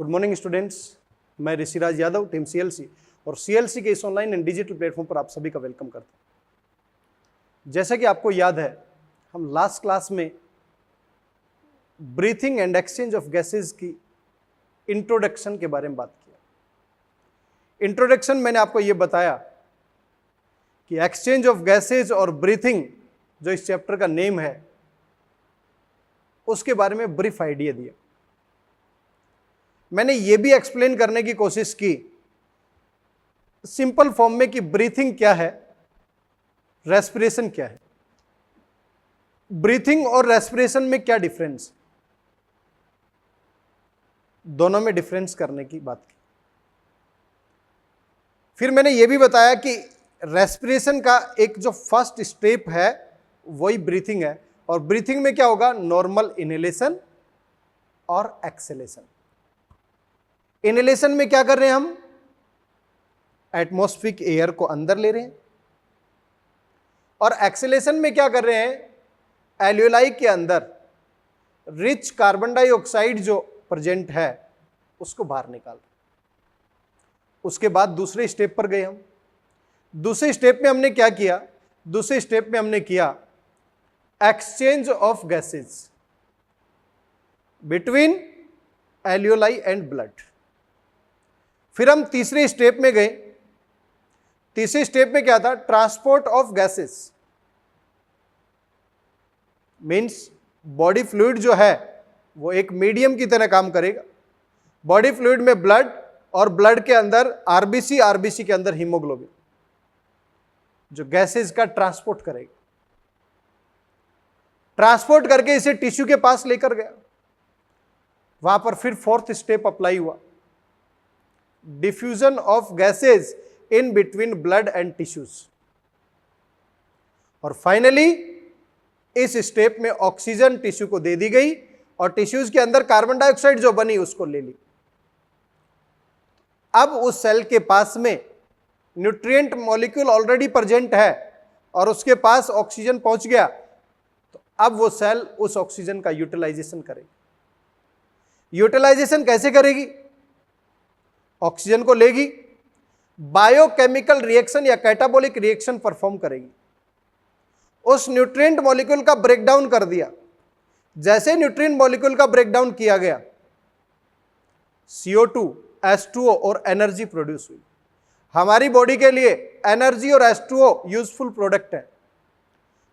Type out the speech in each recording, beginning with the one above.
Good morning students, मैं Rishiraj Yadav, team CLC और CLC के इस ऑनलाइन एंड डिजिटल प्लेटफॉर्म पर आप सभी का वेलकम करता हूं। जैसा कि आपको याद है, हम लास्ट क्लास में breathing and exchange of gases की इंट्रोडक्शन के बारे में बात किया। इंट्रोडक्शन मैंने आपको यह बताया कि एक्सचेंज ऑफ गैसेज और ब्रीथिंग जो इस चैप्टर का नेम है उसके बारे में ब्रीफ आइडिया दिया। मैंने यह भी एक्सप्लेन करने की कोशिश की सिंपल फॉर्म में कि ब्रीथिंग क्या है, रेस्पिरेशन क्या है, ब्रीथिंग और रेस्पिरेशन में क्या डिफरेंस, दोनों में डिफरेंस करने की बात की। फिर मैंने यह भी बताया कि रेस्पिरेशन का एक जो फर्स्ट स्टेप है वही ब्रीथिंग है, और ब्रीथिंग में क्या होगा, नॉर्मल इनहेलेशन और एक्सहेलेशन। इनहेलेशन में क्या कर रहे हैं, हम एटमॉस्फेरिक एयर को अंदर ले रहे हैं, और एक्सहेलेशन में क्या कर रहे हैं, एल्वियोलाई के अंदर रिच कार्बन डाइऑक्साइड जो प्रेजेंट है उसको बाहर निकाल रहे हैं। उसके बाद दूसरे स्टेप पर गए हम। दूसरे स्टेप में हमने क्या किया, दूसरे स्टेप में हमने किया exchange of gases between alveoli and blood. फिर हम तीसरे स्टेप में गए। तीसरे स्टेप में क्या था, transport of gases, means body fluid जो है वो एक मीडियम की तरह काम करेगा। बॉडी फ्लूइड में ब्लड, और ब्लड के अंदर आरबीसी, आरबीसी के अंदर हीमोग्लोबिन, जो गैसेस का ट्रांसपोर्ट करेगा। ट्रांसपोर्ट करके इसे टिश्यू के पास लेकर गया। वहां पर फिर फोर्थ स्टेप अप्लाई हुआ, diffusion of gases in between blood and tissues. और फाइनली इस स्टेप में ऑक्सीजन टिश्यू को दे दी गई, और टिश्यूज के अंदर कार्बन डाइऑक्साइड जो बनी उसको ले ली। अब उस सेल के पास में न्यूट्रिएंट मॉलिक्यूल ऑलरेडी प्रेजेंट है और उसके पास ऑक्सीजन पहुंच गया, तो अब वो सेल उस ऑक्सीजन का यूटिलाइजेशन करेगी। यूटिलाइजेशन कैसे करेगी, ऑक्सीजन को लेगी, बायोकेमिकल रिएक्शन या कैटाबॉलिक रिएक्शन परफॉर्म करेगी, उस न्यूट्रिएंट मॉलिक्यूल का ब्रेकडाउन कर दिया। जैसे न्यूट्रिएंट मॉलिक्यूल का ब्रेकडाउन किया गया, CO2, H2O और एनर्जी प्रोड्यूस हुई। हमारी बॉडी के लिए एनर्जी और H2O यूजफुल प्रोडक्ट है,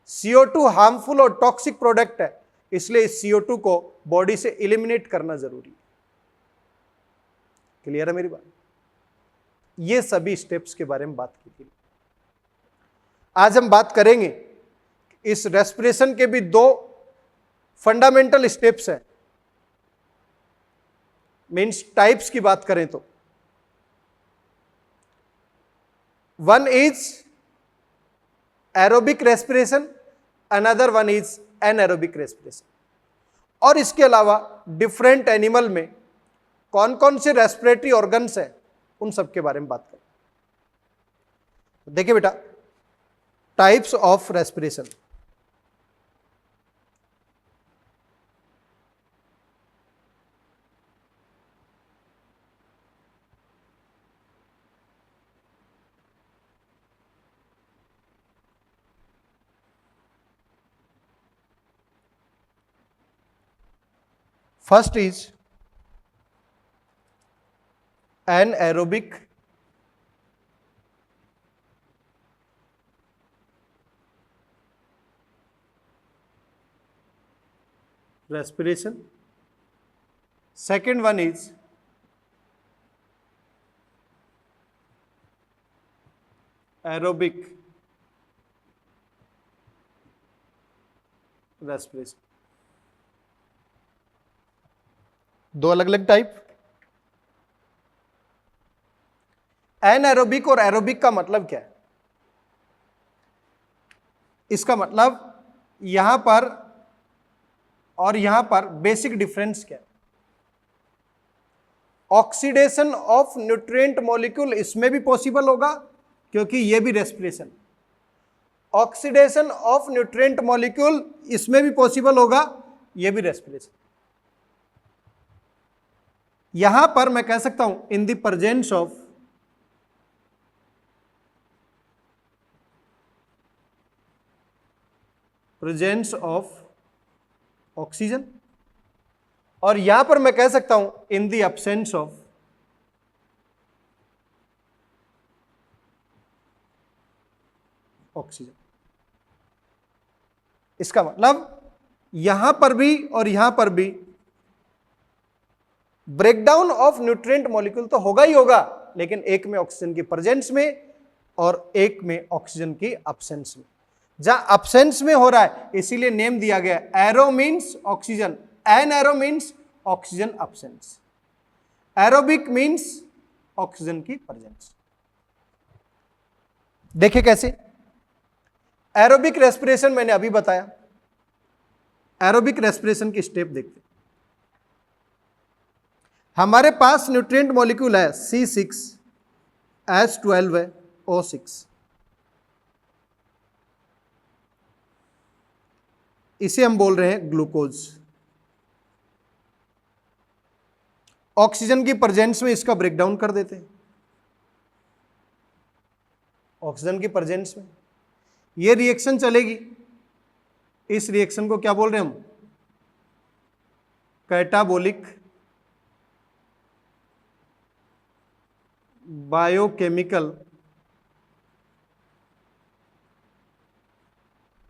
CO2 हार्मफुल और टॉक्सिक प्रोडक्ट है, इसलिए इस CO2 को बॉडी से एलिमिनेट करना जरूरी है। क्लियर है मेरी बात? ये सभी स्टेप्स के बारे में बात की थी। आज हम बात करेंगे इस रेस्पिरेशन के भी दो फंडामेंटल स्टेप्स हैं। मींस टाइप्स की बात करें तो one is aerobic respiration, another one is anaerobic respiration. और इसके अलावा डिफरेंट एनिमल में कौन कौन से रेस्पिरेटरी ऑर्गन्स हैं उन सब के बारे में बात करें। देखिए बेटा, types of respiration. First is anaerobic respiration. Second one is aerobic respiration. दो अलग अलग टाइप। एनएरोबिक और एरोबिक का मतलब क्या है? इसका मतलब यहां पर और यहां पर बेसिक डिफरेंस क्या है? ऑक्सीडेशन ऑफ न्यूट्रिएंट मॉलिक्यूल इसमें भी पॉसिबल होगा क्योंकि यह भी respiration. Oxidation of nutrient molecule इसमें भी पॉसिबल होगा, यह भी रेस्पिरेशन। यहां पर मैं कह सकता हूं in the presence of oxygen, और यहां पर मैं कह सकता हूं in the absence of oxygen. इसका मतलब यहां पर भी और यहां पर भी ब्रेकडाउन ऑफ न्यूट्रिएंट मॉलिक्यूल तो होगा ही होगा, लेकिन एक में ऑक्सीजन की प्रेजेंस में और एक में ऑक्सीजन की एब्सेंस में। जहां एब्सेंस में हो रहा है इसीलिए नेम दिया गया arrow means oxygen, an arrow means oxygen absence, aerobic means oxygen की प्रेजेंस। देखिए कैसे, एरोबिक रेस्पिरेशन मैंने अभी बताया, एरोबिक रेस्पिरेशन की स्टेप देखते। हमारे पास न्यूट्रिएंट मॉलिक्यूल है C6H12 है O6, इसे हम बोल रहे हैं ग्लूकोज। ऑक्सीजन की प्रेजेंस में इसका ब्रेकडाउन कर देते हैं, ऑक्सीजन की प्रेजेंस में ये रिएक्शन चलेगी। इस रिएक्शन को क्या बोल रहे हैं हम, कैटाबोलिक बायोकेमिकल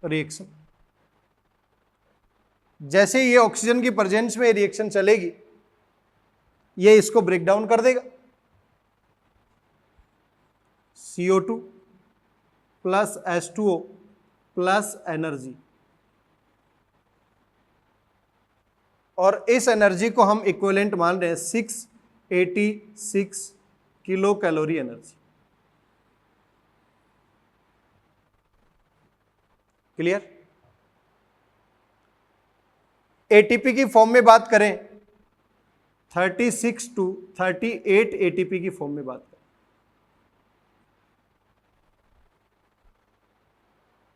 रिएक्शन। जैसे ये ऑक्सीजन की प्रेजेंस में रिएक्शन चलेगी, ये इसको ब्रेक डाउन कर देगा, CO2 plus H2O plus energy, और इस एनर्जी को हम इक्विवेलेंट मान रहे हैं 686 kilo calorie energy. Clear? ATP की फॉर्म में बात करें 36 to 38 एटीपी की फॉर्म में बात करें।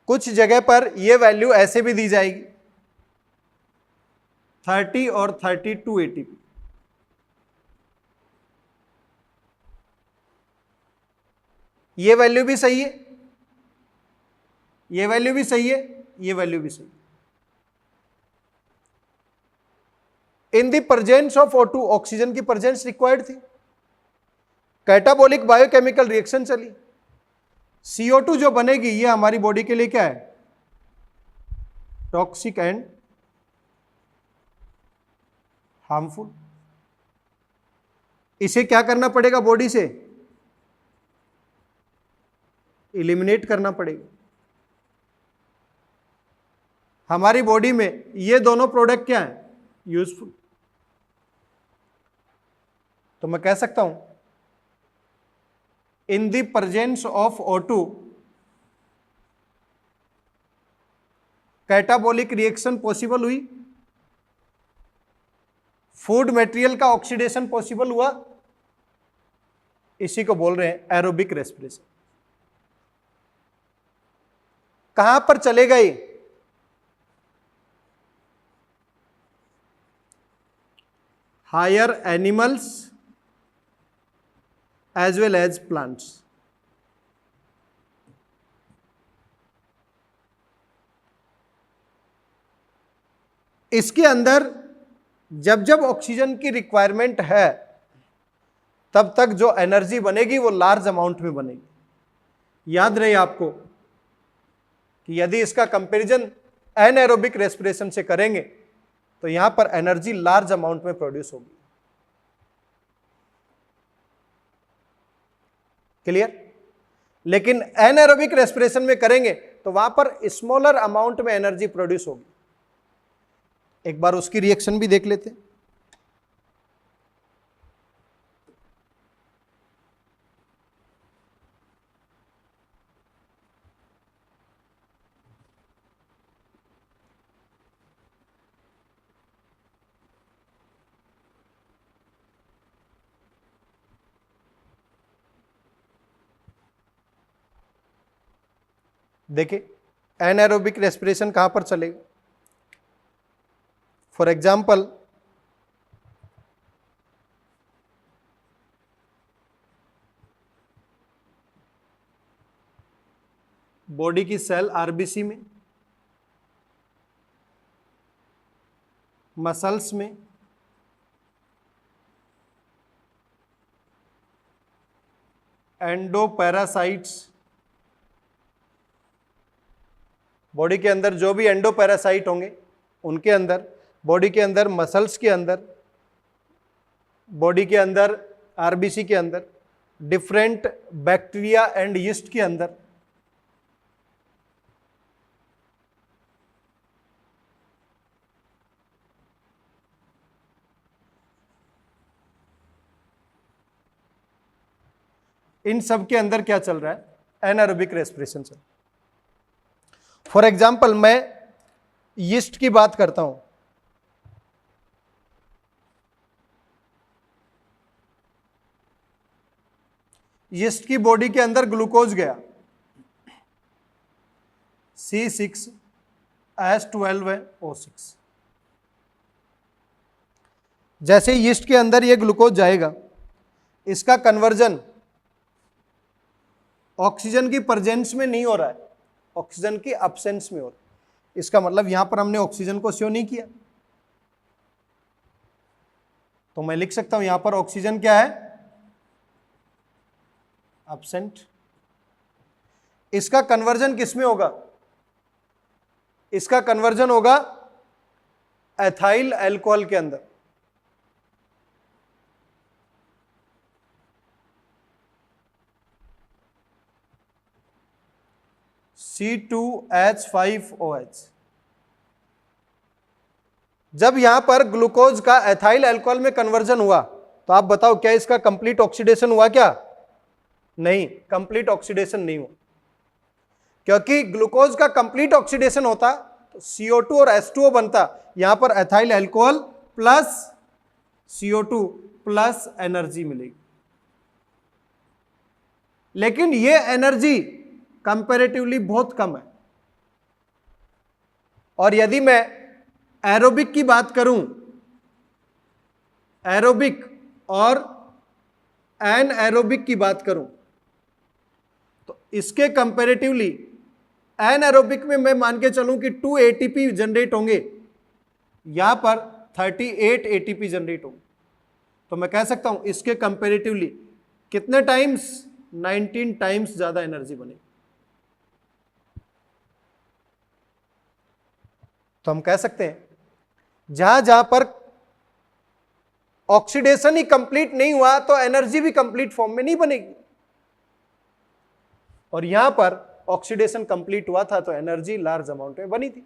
कुछ जगह पर यह वैल्यू ऐसे भी दी जाएगी 30 और 32 एटीपी। ये वैल्यू भी सही है, ये वैल्यू भी सही है, ये वैल्यू भी सही है। In the presence of O2 oxygen की प्रेजेंस रिक्वायर्ड थी, कैटाबोलिक बायोकेमिकल रिएक्शन चली, CO2 जो बनेगी ये हमारी बॉडी के लिए क्या है, टॉक्सिक एंड हार्मफुल। इसे क्या करना पड़ेगा, बॉडी से एलिमिनेट करना पड़ेगा। हमारी बॉडी में ये दोनों प्रोडक्ट क्या है, यूजफुल। तो मैं कह सकता हूं in the presence of O2 catabolic reaction possible हुई, फूड मटेरियल का ऑक्सीडेशन पॉसिबल हुआ, इसी को बोल रहे हैं एरोबिक रेस्पिरेशन। कहां पर चलेगा ये, higher animals as well as plants. इसके अंदर जब जब ऑक्सीजन की रिक्वायरमेंट है तब तक जो एनर्जी बनेगी वो लार्ज अमाउंट में बनेगी। याद रहे आपको कि यदि इसका कंपैरिजन एनएरोबिक रेस्पिरेशन से करेंगे तो यहां पर एनर्जी लार्ज अमाउंट में प्रोड्यूस होगी। क्लियर? लेकिन एनएरोबिक रेस्पिरेशन में करेंगे तो वहां पर स्मॉलर अमाउंट में एनर्जी प्रोड्यूस होगी। एक बार उसकी रिएक्शन भी देख लेते हैं। देखिए एनएरोबिक रेस्पिरेशन कहां पर चलेगा। फॉर एग्जाम्पल बॉडी की सेल आरबीसी में, मसल्स में, एंडोपैरासाइट्स, बॉडी के अंदर जो भी एंडोपैरासाइट होंगे उनके अंदर, बॉडी के अंदर मसल्स के अंदर, बॉडी के अंदर आरबीसी के अंदर, डिफरेंट बैक्टीरिया एंड यीस्ट के अंदर, इन सब के अंदर क्या चल रहा है? एनारोबिक रेस्पिरेशन चल। फॉर एग्जाम्पल मैं यीस्ट की बात करता हूं, यीस्ट की बॉडी के अंदर ग्लूकोज गया, C6H12O6। जैसे यीस्ट के अंदर ये ग्लूकोज जाएगा, इसका कन्वर्जन ऑक्सीजन की प्रेजेंस में नहीं हो रहा है, ऑक्सीजन की एब्सेंस में हो रहा है। इसका मतलब यहां पर हमने ऑक्सीजन को शो नहीं किया, तो मैं लिख सकता हूं यहां पर ऑक्सीजन क्या है? एब्सेंट। इसका कन्वर्जन किस में होगा? इसका कन्वर्जन होगा एथाइल अल्कोहल के अंदर। C2H5OH। जब यहां पर ग्लूकोज का एथाइल अल्कोहल में कन्वर्जन हुआ, तो आप बताओ क्या इसका कंप्लीट ऑक्सीडेशन हुआ क्या? नहीं, कंप्लीट ऑक्सीडेशन नहीं हुआ, क्योंकि ग्लूकोज का कंप्लीट ऑक्सीडेशन होता तो CO2 और H2O बनता, यहां पर ethyl alcohol plus CO2 plus energy मिलेगी। लेकिन ये एनर्जी कंपैरेटिवली बहुत कम है। और यदि मैं एरोबिक की बात करूं, एरोबिक और एनएरोबिक की बात करूं, तो इसके कंपैरेटिवली एनएरोबिक में मैं मान के चलूं कि 2 ATP जनरेट होंगे, यहां पर 38 ATP जनरेट होंगे, तो मैं कह सकता हूं इसके कंपैरेटिवली कितने टाइम्स? 19 टाइम्स ज्यादा एनर्जी बनेगी। तो हम कह सकते हैं जहां जहां पर ऑक्सीडेशन ही कंप्लीट नहीं हुआ तो एनर्जी भी कंप्लीट फॉर्म में नहीं बनेगी, और यहां पर ऑक्सीडेशन कंप्लीट हुआ था तो एनर्जी लार्ज अमाउंट में बनी थी।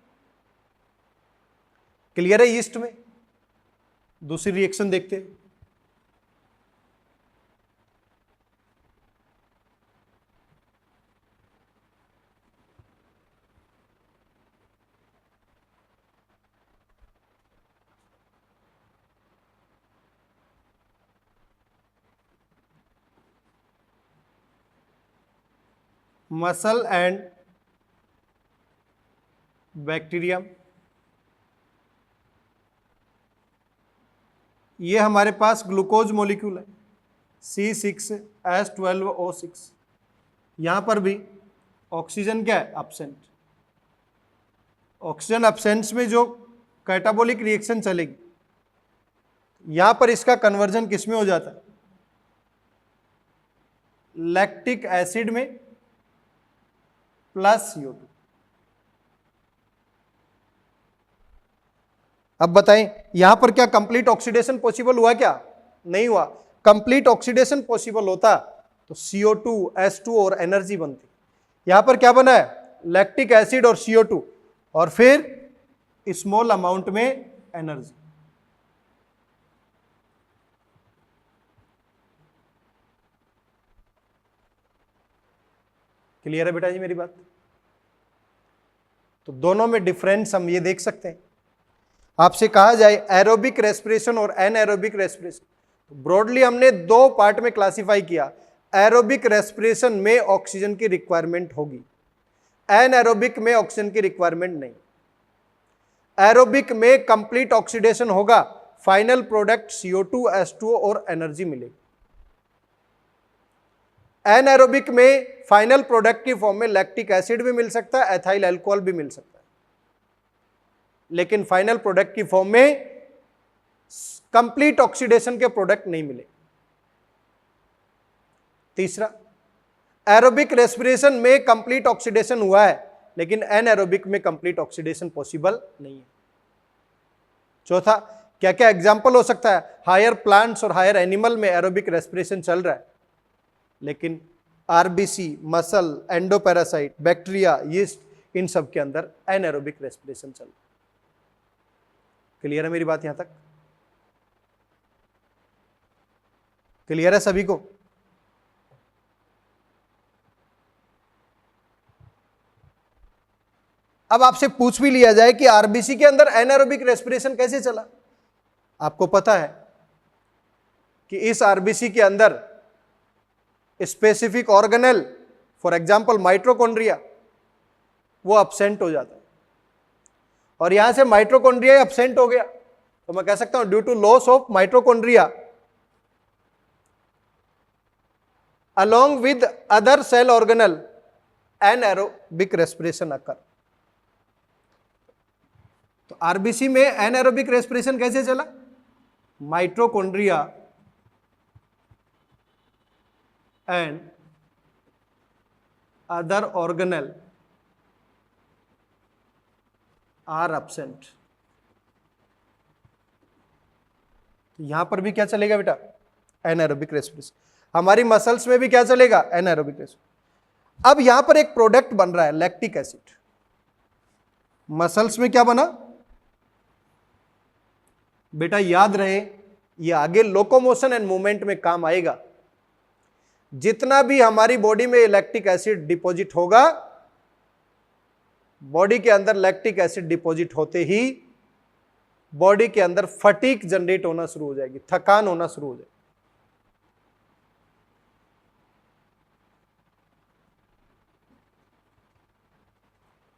क्लियर है? यीस्ट में दूसरी रिएक्शन देखते हैं। मसल एंड बैक्टीरियम, ये हमारे पास ग्लूकोज मॉलिक्यूल है C6H12O6। यहां पर भी ऑक्सीजन क्या है? एब्सेंट। ऑक्सीजन एब्सेंस में जो कैटाबोलिक रिएक्शन चलेगी, यहां पर इसका कन्वर्जन किस में हो जाता है? लैक्टिक एसिड में प्लस CO2। अब बताएं यहां पर क्या कंप्लीट ऑक्सीडेशन पॉसिबल हुआ क्या? नहीं हुआ। कंप्लीट ऑक्सीडेशन पॉसिबल होता तो CO2, H2 और एनर्जी बनती। यहां पर क्या बना है? लैक्टिक एसिड और CO2 और फिर स्मॉल अमाउंट में एनर्जी। क्लियर है बेटा जी मेरी बात? तो दोनों में डिफरेंस हम ये देख सकते हैं। आपसे कहा जाए एरोबिक रेस्पिरेशन और एनएरोबिक रेस्पिरेशन, तो ब्रॉडली हमने दो पार्ट में क्लासिफाई किया। एरोबिक रेस्पिरेशन में ऑक्सीजन की रिक्वायरमेंट होगी, एनएरोबिक में ऑक्सीजन की रिक्वायरमेंट नहीं। एरोबिक में कंप्लीट ऑक्सीडेशन होगा, फाइनल प्रोडक्ट CO2, H2O और एनर्जी मिलेगी। एनएरोबिक में फाइनल प्रोडक्ट की फॉर्म में लैक्टिक एसिड भी मिल सकता है, एथाइल अल्कोहल भी मिल सकता है, लेकिन फाइनल प्रोडक्ट की फॉर्म में कंप्लीट ऑक्सीडेशन के प्रोडक्ट नहीं मिले। तीसरा, एरोबिक रेस्पिरेशन में कंप्लीट ऑक्सीडेशन हुआ है, लेकिन एनएरोबिक में कंप्लीट ऑक्सीडेशन पॉसिबल नहीं है। चौथा, क्या क्या एग्जाम्पल हो सकता है? हायर प्लांट्स और हायर एनिमल में एरोबिक रेस्पिरेशन चल रहा है, लेकिन RBC, muscle, endoparasite, bacteria, yeast, इन सब के अंदर एनएरोबिक रेस्पिरेशन चल रहा है। क्लियर है मेरी बात यहां तक? क्लियर है सभी को? अब आपसे पूछ भी लिया जाए कि आरबीसी के अंदर एनारोबिक रेस्पिरेशन कैसे चला। आपको पता है कि इस आरबीसी के अंदर specific organelle, for example mitochondria, वो अब्सेंट हो जाता है, और यहां से माइटोकॉन्ड्रिया अब्सेंट हो गया तो मैं कह सकता हूं due to loss of mitochondria along with other cell organelle anaerobic respiration occur। तो आरबीसी में एनारोबिक रेस्पिरेशन कैसे चला? Mitochondria and other organelle are absent. यहां पर भी क्या चलेगा बेटा? Anaerobic respiration. हमारी मसल्स में भी क्या चलेगा? Anaerobic respiration. अब यहां पर एक प्रोडक्ट बन रहा है लैक्टिक एसिड। मसल्स में क्या बना बेटा? याद रहे, ये आगे लोकोमोशन एंड मूवमेंट में काम आएगा। जितना भी हमारी बॉडी में लैक्टिक एसिड डिपॉजिट होगा, बॉडी के अंदर लैक्टिक एसिड डिपॉजिट होते ही बॉडी के अंदर फटीग जनरेट होना शुरू हो जाएगी, थकान होना शुरू हो जाएगी।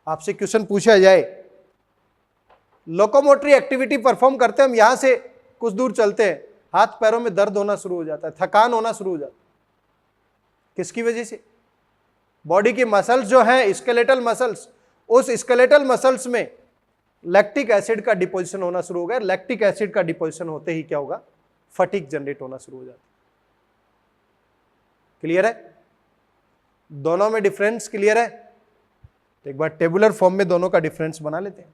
आपसे क्वेश्चन पूछा जाए, लोकोमोटरी एक्टिविटी परफॉर्म करते हैं हम, यहां से कुछ दूर चलते हैं, हाथ पैरों में दर्द होना शुरू हो जाता है, थकान होना शुरू हो जाता है। किसकी वजह से? बॉडी की मसल्स जो हैं, स्केलेटल मसल्स, उस स्केलेटल मसल्स में लैक्टिक एसिड का डिपोजिशन होना शुरू हो गया। लैक्टिक एसिड का डिपोजिशन होते ही क्या होगा? फटीग जनरेट होना शुरू हो जाता है। क्लियर है? दोनों में डिफरेंस क्लियर है? तो एक बार टेबुलर फॉर्म में दोनों का डिफरेंस बना लेते हैं।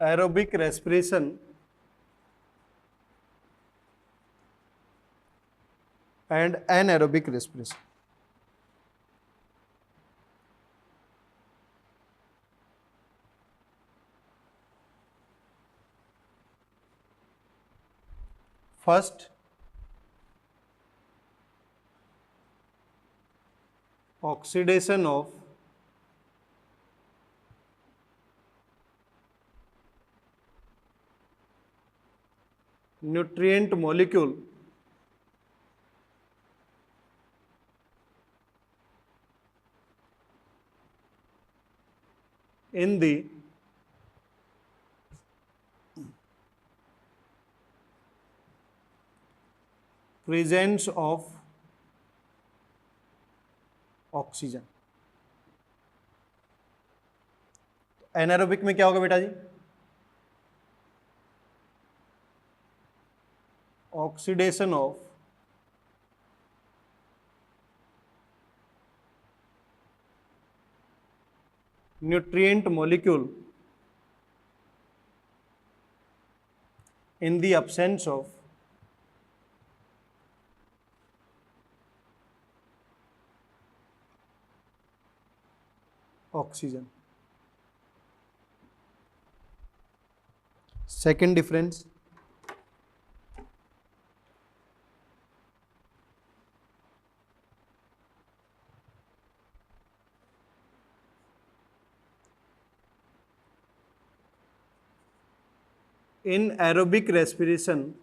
Aerobic respiration and anaerobic respiration. First, oxidation of nutrient molecule in the presence of oxygen. Anaerobic में क्या होगा बेटा जी? Oxidation of nutrient molecule in the absence of oxygen। Second difference, in aerobic respiration,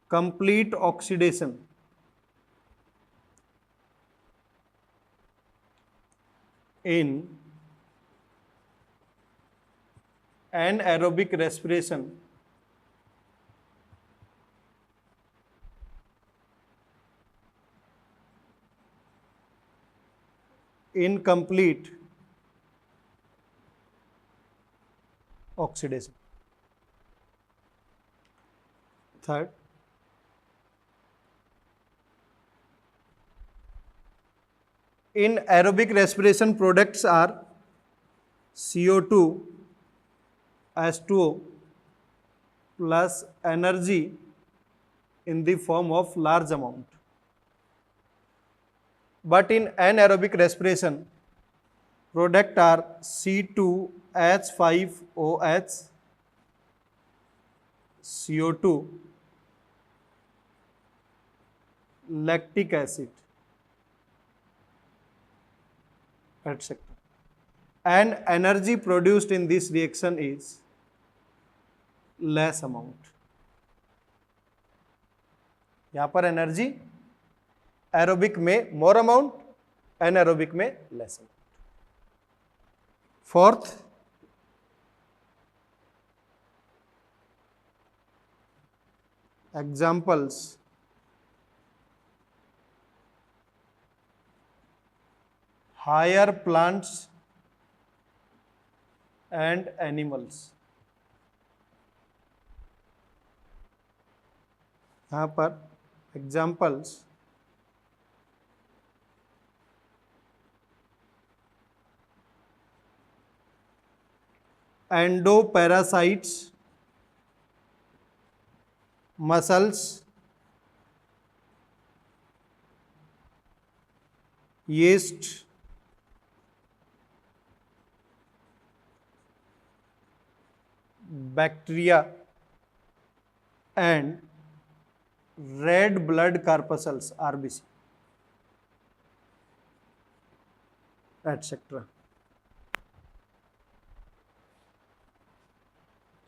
complete oxidation in anaerobic respiration incomplete oxidation. Third, in aerobic respiration, products are CO2, H2O plus energy in the form of large amount. But in anaerobic respiration, product are C2H5OH, CO2, lactic acid, etc. And energy produced in this reaction is less amount. यहाँ पर energy aerobic में more amount, anaerobic में less amount. Fourth, examples higher plants and animals. यहाँ पर examples endoparasites, muscles, yeast, bacteria and red blood corpuscles RBC etc.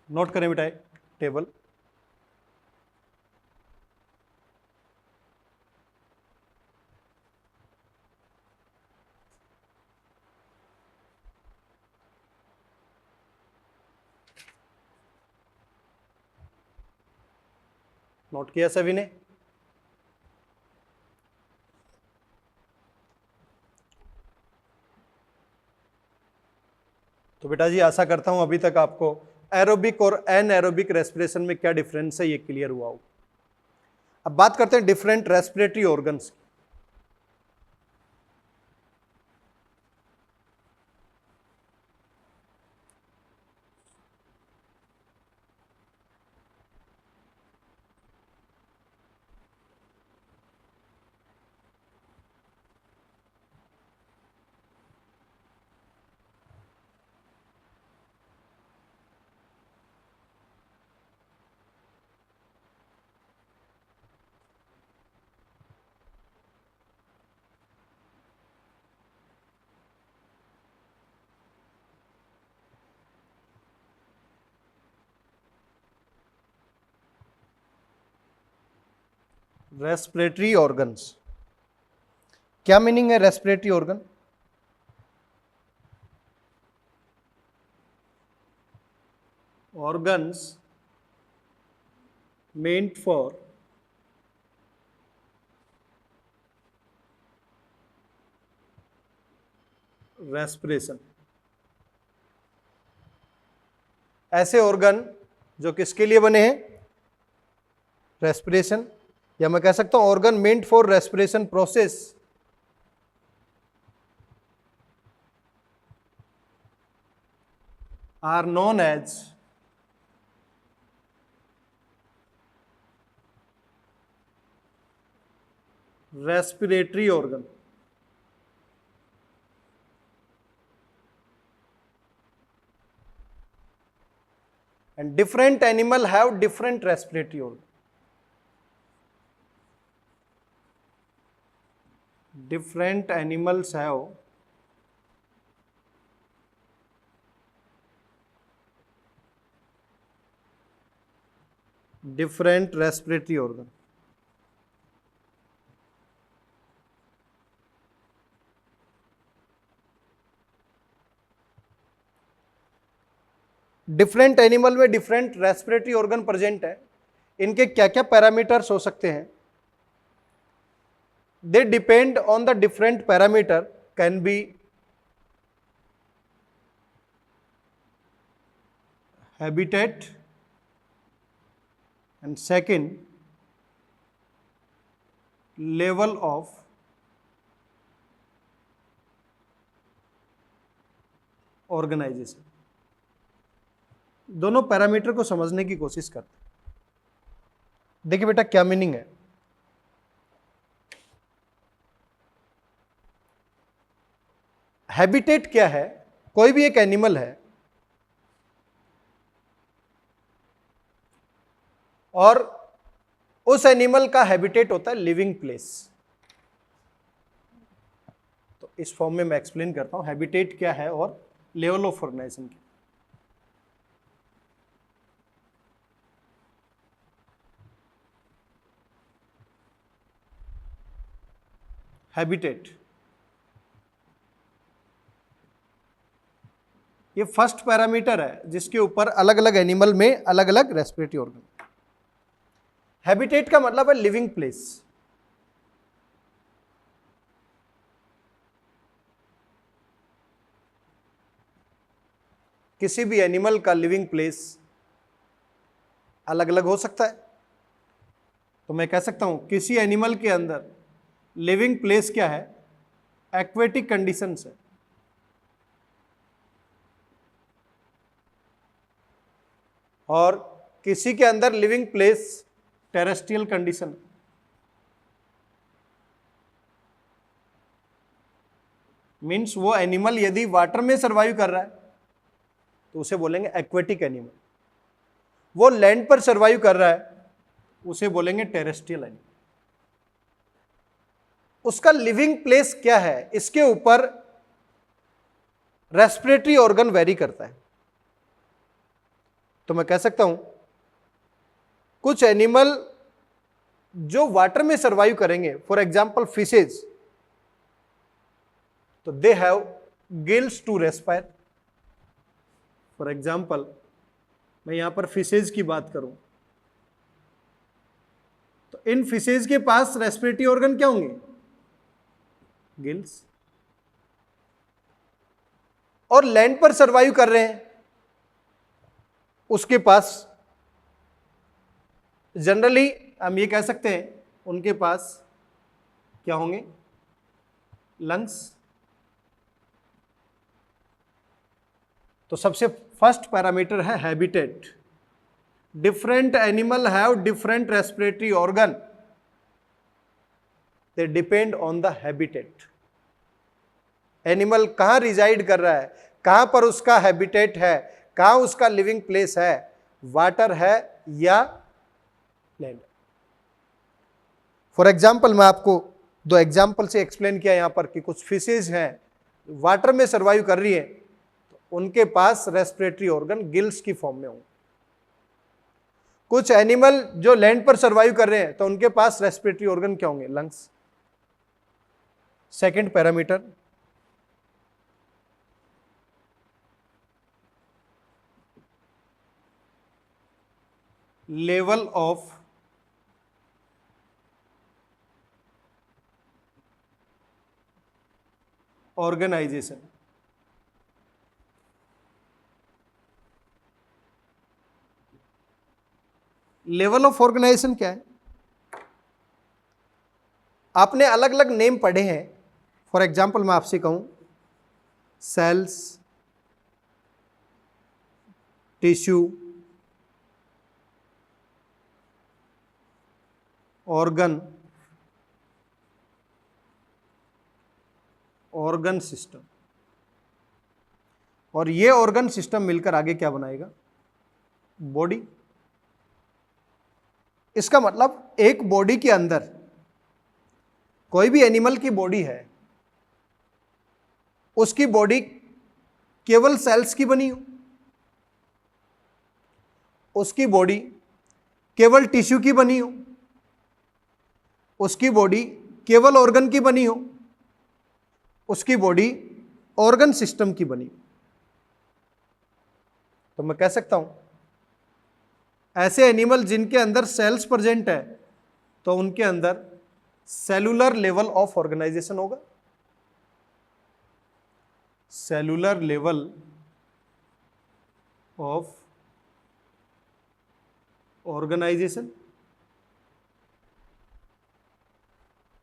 Note करें बेटा table. Note किया सभी ने? तो बेटा जी आशा करता हूं अभी तक आपको एरोबिक और एनएरोबिक रेस्पिरेशन में क्या डिफरेंस है ये क्लियर हुआ हो. अब बात करते हैं डिफरेंट रेस्पिरेटरी ऑर्गन्स की. रेस्पिरेटरी ऑर्गन्स, क्या मीनिंग है respiratory organ? Organs meant for respiration. ऐसे ऑर्गन जो किसके लिए बने हैं? रेस्पिरेशन, या मैं कह सकता हूं organ meant for respiration process. Are known as respiratory organ. And different animal have different respiratory organ. different animals have different respiratory organ. Different animal में डिफरेंट रेस्पिरेटरी ऑर्गन प्रेजेंट है. इनके क्या क्या पैरामीटर्स हो सकते हैं? They depend on the different parameter. Can be habitat and second level of organization. दोनों parameter को समझने की कोशिश करते हैं. देखिए बेटा क्या मीनिंग है. हैबिटेट क्या है? कोई भी एक एनिमल है और उस एनिमल का हैबिटेट होता है लिविंग प्लेस. तो इस फॉर्म में मैं एक्सप्लेन करता हूं हैबिटेट क्या है और लेवल ऑफ ऑर्गेनाइजेशन क्या. हैबिटेट ये फर्स्ट पैरामीटर है जिसके ऊपर अलग अलग एनिमल में अलग अलग रेस्पिरेटरी ऑर्गन. हैबिटेट का मतलब है लिविंग प्लेस. किसी भी एनिमल का लिविंग प्लेस अलग अलग हो सकता है. तो मैं कह सकता हूं किसी एनिमल के अंदर लिविंग प्लेस क्या है? एक्वेटिक कंडीशंस है. और किसी के अंदर living place terrestrial condition. Means वो एनिमल यदि वाटर में सर्वाइव कर रहा है तो उसे बोलेंगे एक्वेटिक एनिमल. वो लैंड पर सर्वाइव कर रहा है उसे बोलेंगे टेरेस्ट्रियल एनिमल. उसका लिविंग प्लेस क्या है इसके ऊपर रेस्पिरेटरी ऑर्गन वेरी करता है. तो मैं कह सकता हूं कुछ एनिमल जो वाटर में सर्वाइव करेंगे, फॉर एग्जांपल फिशेज, तो they have gills to respire. For example मैं यहां पर फिशेज की बात करूं तो इन फिशेज के पास रेस्पिरेटरी ऑर्गन क्या होंगे? गिल्स. और लैंड पर सर्वाइव कर रहे हैं उसके पास जनरली हम ये कह सकते हैं उनके पास क्या होंगे? लंग्स. तो सबसे फर्स्ट पैरामीटर है habitat. Different animal have different respiratory organ. They depend on the habitat. Animal कहां रिजाइड कर रहा है, कहां पर उसका हैबिटेट है, कहां उसका लिविंग प्लेस है, वाटर है या लैंड. फॉर एग्जाम्पल मैं आपको दो एग्जाम्पल से एक्सप्लेन किया यहां पर कि कुछ फिशेज हैं वाटर में सर्वाइव कर रही है तो उनके पास रेस्पिरेटरी ऑर्गन गिल्स की फॉर्म में होंगे. कुछ एनिमल जो लैंड पर सर्वाइव कर रहे हैं तो उनके पास रेस्पिरेटरी ऑर्गन क्या होंगे? Lungs. Second parameter level of organization. Level of organization क्या है? आपने अलग अलग नेम पढ़े हैं. फॉर एग्जाम्पल मैं आपसे कहूं cells, tissue, organ, organ system. और ये ऑर्गन सिस्टम मिलकर आगे क्या बनाएगा? बॉडी. इसका मतलब एक बॉडी के अंदर कोई भी एनिमल की बॉडी है, उसकी बॉडी केवल सेल्स की बनी हो, उसकी बॉडी केवल टिश्यू की बनी हो, उसकी बॉडी केवल ऑर्गन की बनी हो, उसकी बॉडी ऑर्गन सिस्टम की बनी हो, तो मैं कह सकता हूं ऐसे एनिमल जिनके अंदर सेल्स प्रेजेंट है तो उनके अंदर सेलुलर लेवल ऑफ ऑर्गेनाइजेशन होगा। Cellular level of organization.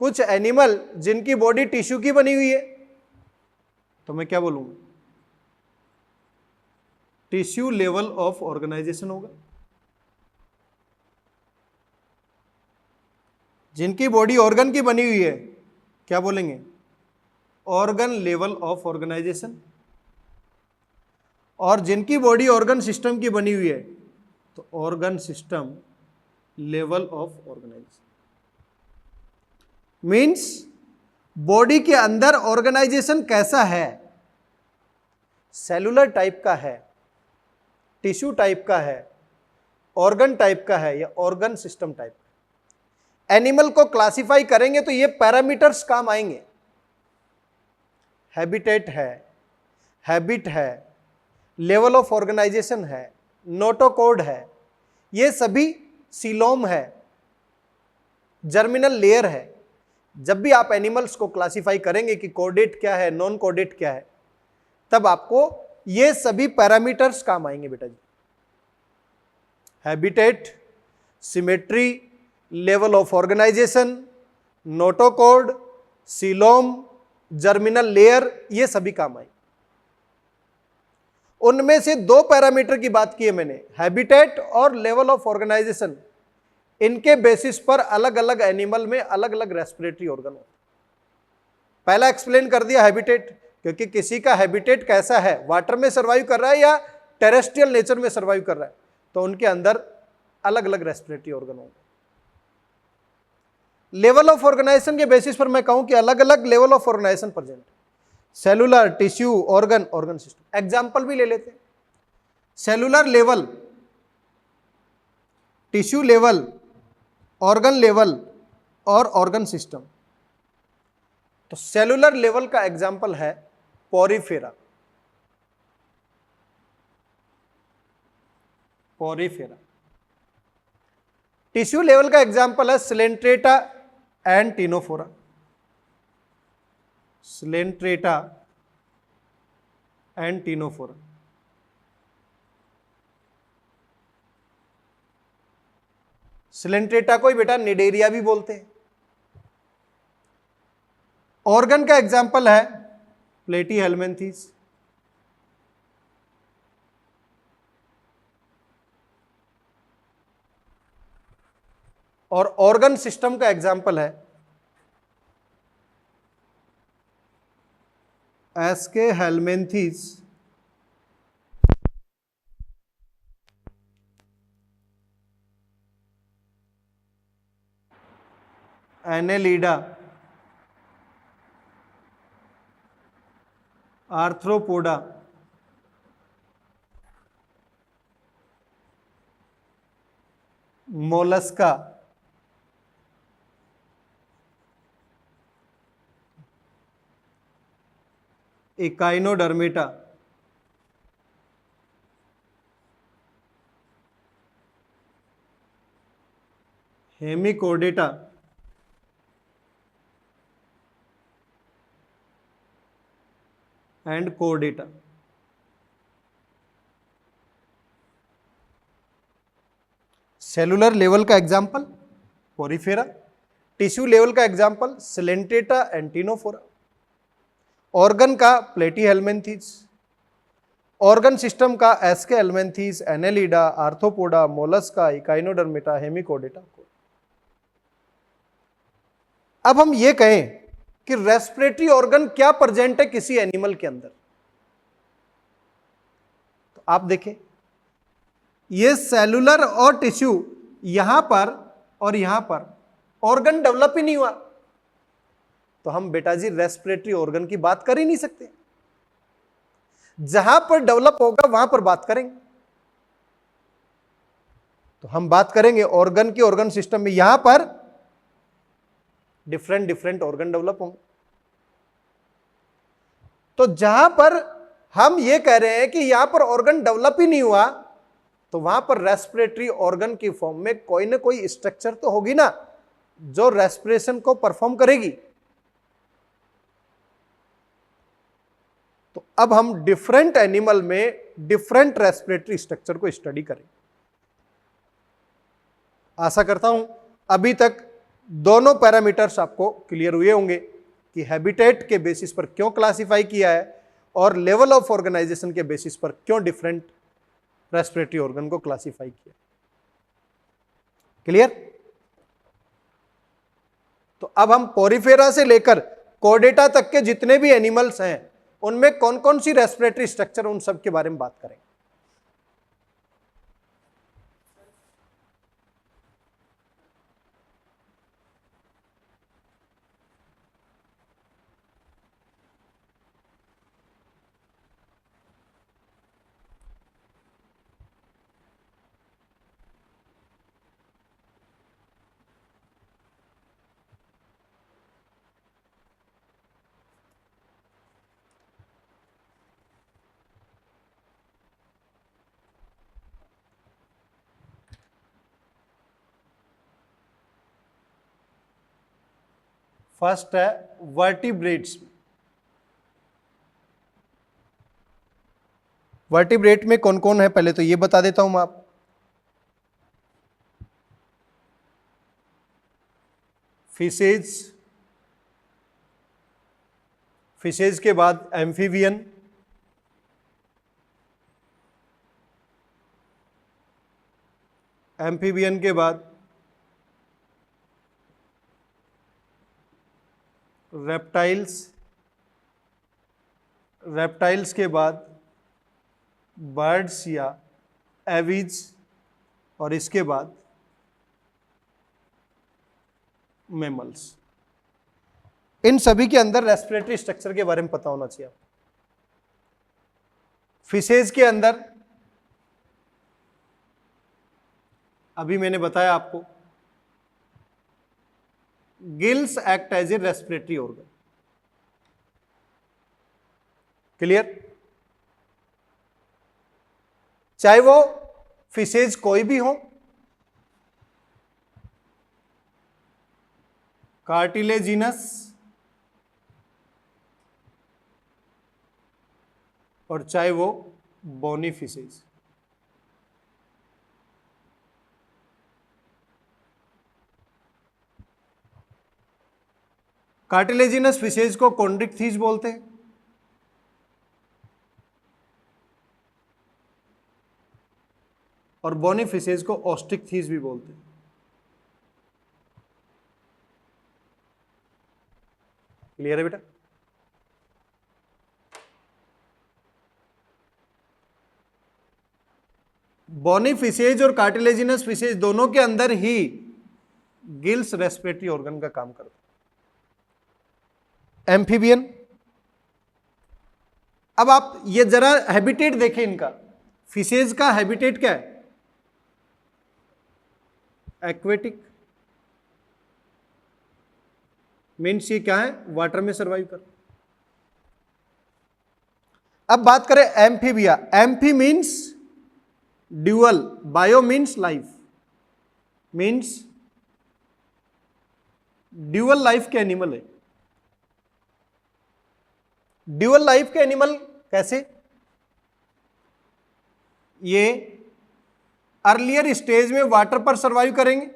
कुछ एनिमल जिनकी बॉडी टिश्यू की बनी हुई है तो मैं क्या बोलूंगा, टिश्यू लेवल ऑफ ऑर्गेनाइजेशन होगा। जिनकी बॉडी ऑर्गन की बनी हुई है क्या बोलेंगे, ऑर्गन लेवल ऑफ ऑर्गेनाइजेशन। और जिनकी बॉडी ऑर्गन सिस्टम की बनी हुई है तो organ system level of organization. Means body के अंदर ऑर्गेनाइजेशन कैसा है, सेलुलर टाइप का है, टिश्यू टाइप का है, ऑर्गन टाइप का है या ऑर्गन सिस्टम टाइप का। एनिमल को क्लासिफाई करेंगे तो ये पैरामीटर्स काम आएंगे। हैबिटेट है, हैबिट है, लेवल ऑफ ऑर्गेनाइजेशन है, नोटोकोड है, ये सभी सीलोम है, जर्मिनल लेयर है। जब भी आप एनिमल्स को क्लासिफाई करेंगे कि कोडेट क्या है, नॉन कोडेट क्या है, तब आपको ये सभी पैरामीटर्स काम आएंगे बेटा जी। Habitat, symmetry, level of organisation, notochord, coelom, germinal layer, ये सभी काम आएंगे। उनमें से दो पैरामीटर की बात की है मैंने, हैबिटेट और लेवल ऑफ ऑर्गेनाइजेशन। इनके बेसिस पर अलग अलग एनिमल में अलग अलग रेस्पिरेटरी ऑर्गन होते हैं। पहला एक्सप्लेन कर दिया हैबिटेट, क्योंकि किसी का हैबिटेट कैसा है, वाटर में सर्वाइव कर रहा है या टेरेस्ट्रियल नेचर में सर्वाइव कर रहा है, तो उनके अंदर अलग अलग रेस्पिरेटरी ऑर्गन होंगे। लेवल ऑफ ऑर्गेनाइजेशन के बेसिस पर मैं कहूं कि अलग अलग level of organization present, cellular, tissue, organ, organ system. Example भी ले लेते हैं। Cellular level, tissue level, organ level और ऑर्गन सिस्टम। तो सेलुलर लेवल का एग्जाम्पल है पोरीफेरा। पोरीफेरा। टिश्यू लेवल का एग्जाम्पल है Coelenterata and Ctenophora. Coelenterata and Ctenophora. Coelenterata को ही बेटा निडेरिया भी बोलते हैं। ऑर्गन का एग्जाम्पल है प्लेटीहेल्मिन्थेस। और ऑर्गन सिस्टम का एग्जाम्पल है Aschelminthes, Annelida, Arthropoda, Mollusca, Echinodermata, Hemichordata, and कोडेटा। सेलुलर लेवल का एग्जाम्पल पोरीफेरा, टिश्यू लेवल का example Coelenterata and Ctenophora, organ का प्लेटीहेल्मिन्थेस, ऑर्गन सिस्टम का Aschelminthes, Annelida, Arthropoda, Mollusca, Echinodermata, Hemichordata. अब हम ये कहें कि रेस्पिरेटरी ऑर्गन क्या प्रेजेंट है किसी एनिमल के अंदर, तो आप देखें ये सेलुलर और टिश्यू, यहां पर और यहां पर ऑर्गन डेवलप ही नहीं हुआ। तो हम बेटा जी रेस्पिरेटरी ऑर्गन की बात कर ही नहीं सकते। जहां पर डेवलप होगा वहां पर बात करेंगे। तो हम बात करेंगे ऑर्गन की, ऑर्गन सिस्टम में यहां पर डिफरेंट डिफरेंट ऑर्गन डेवलप होंगे। तो जहां पर हम ये कह रहे हैं कि यहां पर ऑर्गन डेवलप ही नहीं हुआ, तो वहां पर रेस्पिरेटरी ऑर्गन की फॉर्म में कोई ना कोई स्ट्रक्चर तो होगी ना जो रेस्पिरेशन को परफॉर्म करेगी। तो अब हम डिफरेंट एनिमल में डिफरेंट रेस्पिरेटरी स्ट्रक्चर को स्टडी करेंगे। आशा करता हूं अभी तक दोनों पैरामीटर्स आपको क्लियर हुए होंगे कि हैबिटेट के बेसिस पर क्यों क्लासिफाई किया है और लेवल ऑफ ऑर्गेनाइजेशन के बेसिस पर क्यों डिफरेंट रेस्पिरेटरी ऑर्गन को क्लासिफाई किया। क्लियर? तो अब हम पोरिफेरा से लेकर कोर्डेटा तक के जितने भी एनिमल्स हैं उनमें कौन कौन सी रेस्पिरेटरी स्ट्रक्चर, उन सब के बारे में बात करेंगे। फर्स्ट है वर्टिब्रेट्स। वर्टिब्रेट में कौन कौन है पहले तो ये बता देता हूं मैं आप। फिशेज, फिशेज के बाद एम्फीबियन, एम्फीबियन के बाद रेप्टाइल्स, रेप्टाइल्स के बाद बर्ड्स या एविज, और इसके बाद मैमल्स। इन सभी के अंदर रेस्पिरेटरी स्ट्रक्चर के बारे में पता होना चाहिए। फिशेज के अंदर अभी मैंने बताया आपको gills act as a respiratory organ. Clear? चाहे वो फिशेज कोई भी हो, कार्टिलेजिनस और चाहे वो बोनी फिशेज। कार्टिलेजिनस फिशेज को कॉन्ड्रिक्थिस बोलते हैं और बोनी फिशेज को ऑस्ट्रिक्थिस भी बोलते हैं। क्लियर है बेटा? बोनी फिशेज और कार्टिलेजिनस फिशेज दोनों के अंदर ही गिल्स रेस्पिरेटरी ऑर्गन का काम करता है। एम्फीबियन, अब आप ये जरा हैबिटेट देखें इनका। फिशेज का हैबिटेट क्या है? एक्वेटिक, मीन्स ये क्या है? वाटर में सर्वाइव कर। अब बात करें amphibia. Amphi means dual, bio means life, means dual life के एनिमल है। ड्यूअल लाइफ के एनिमल कैसे? ये अर्लियर स्टेज में वाटर पर सर्वाइव करेंगे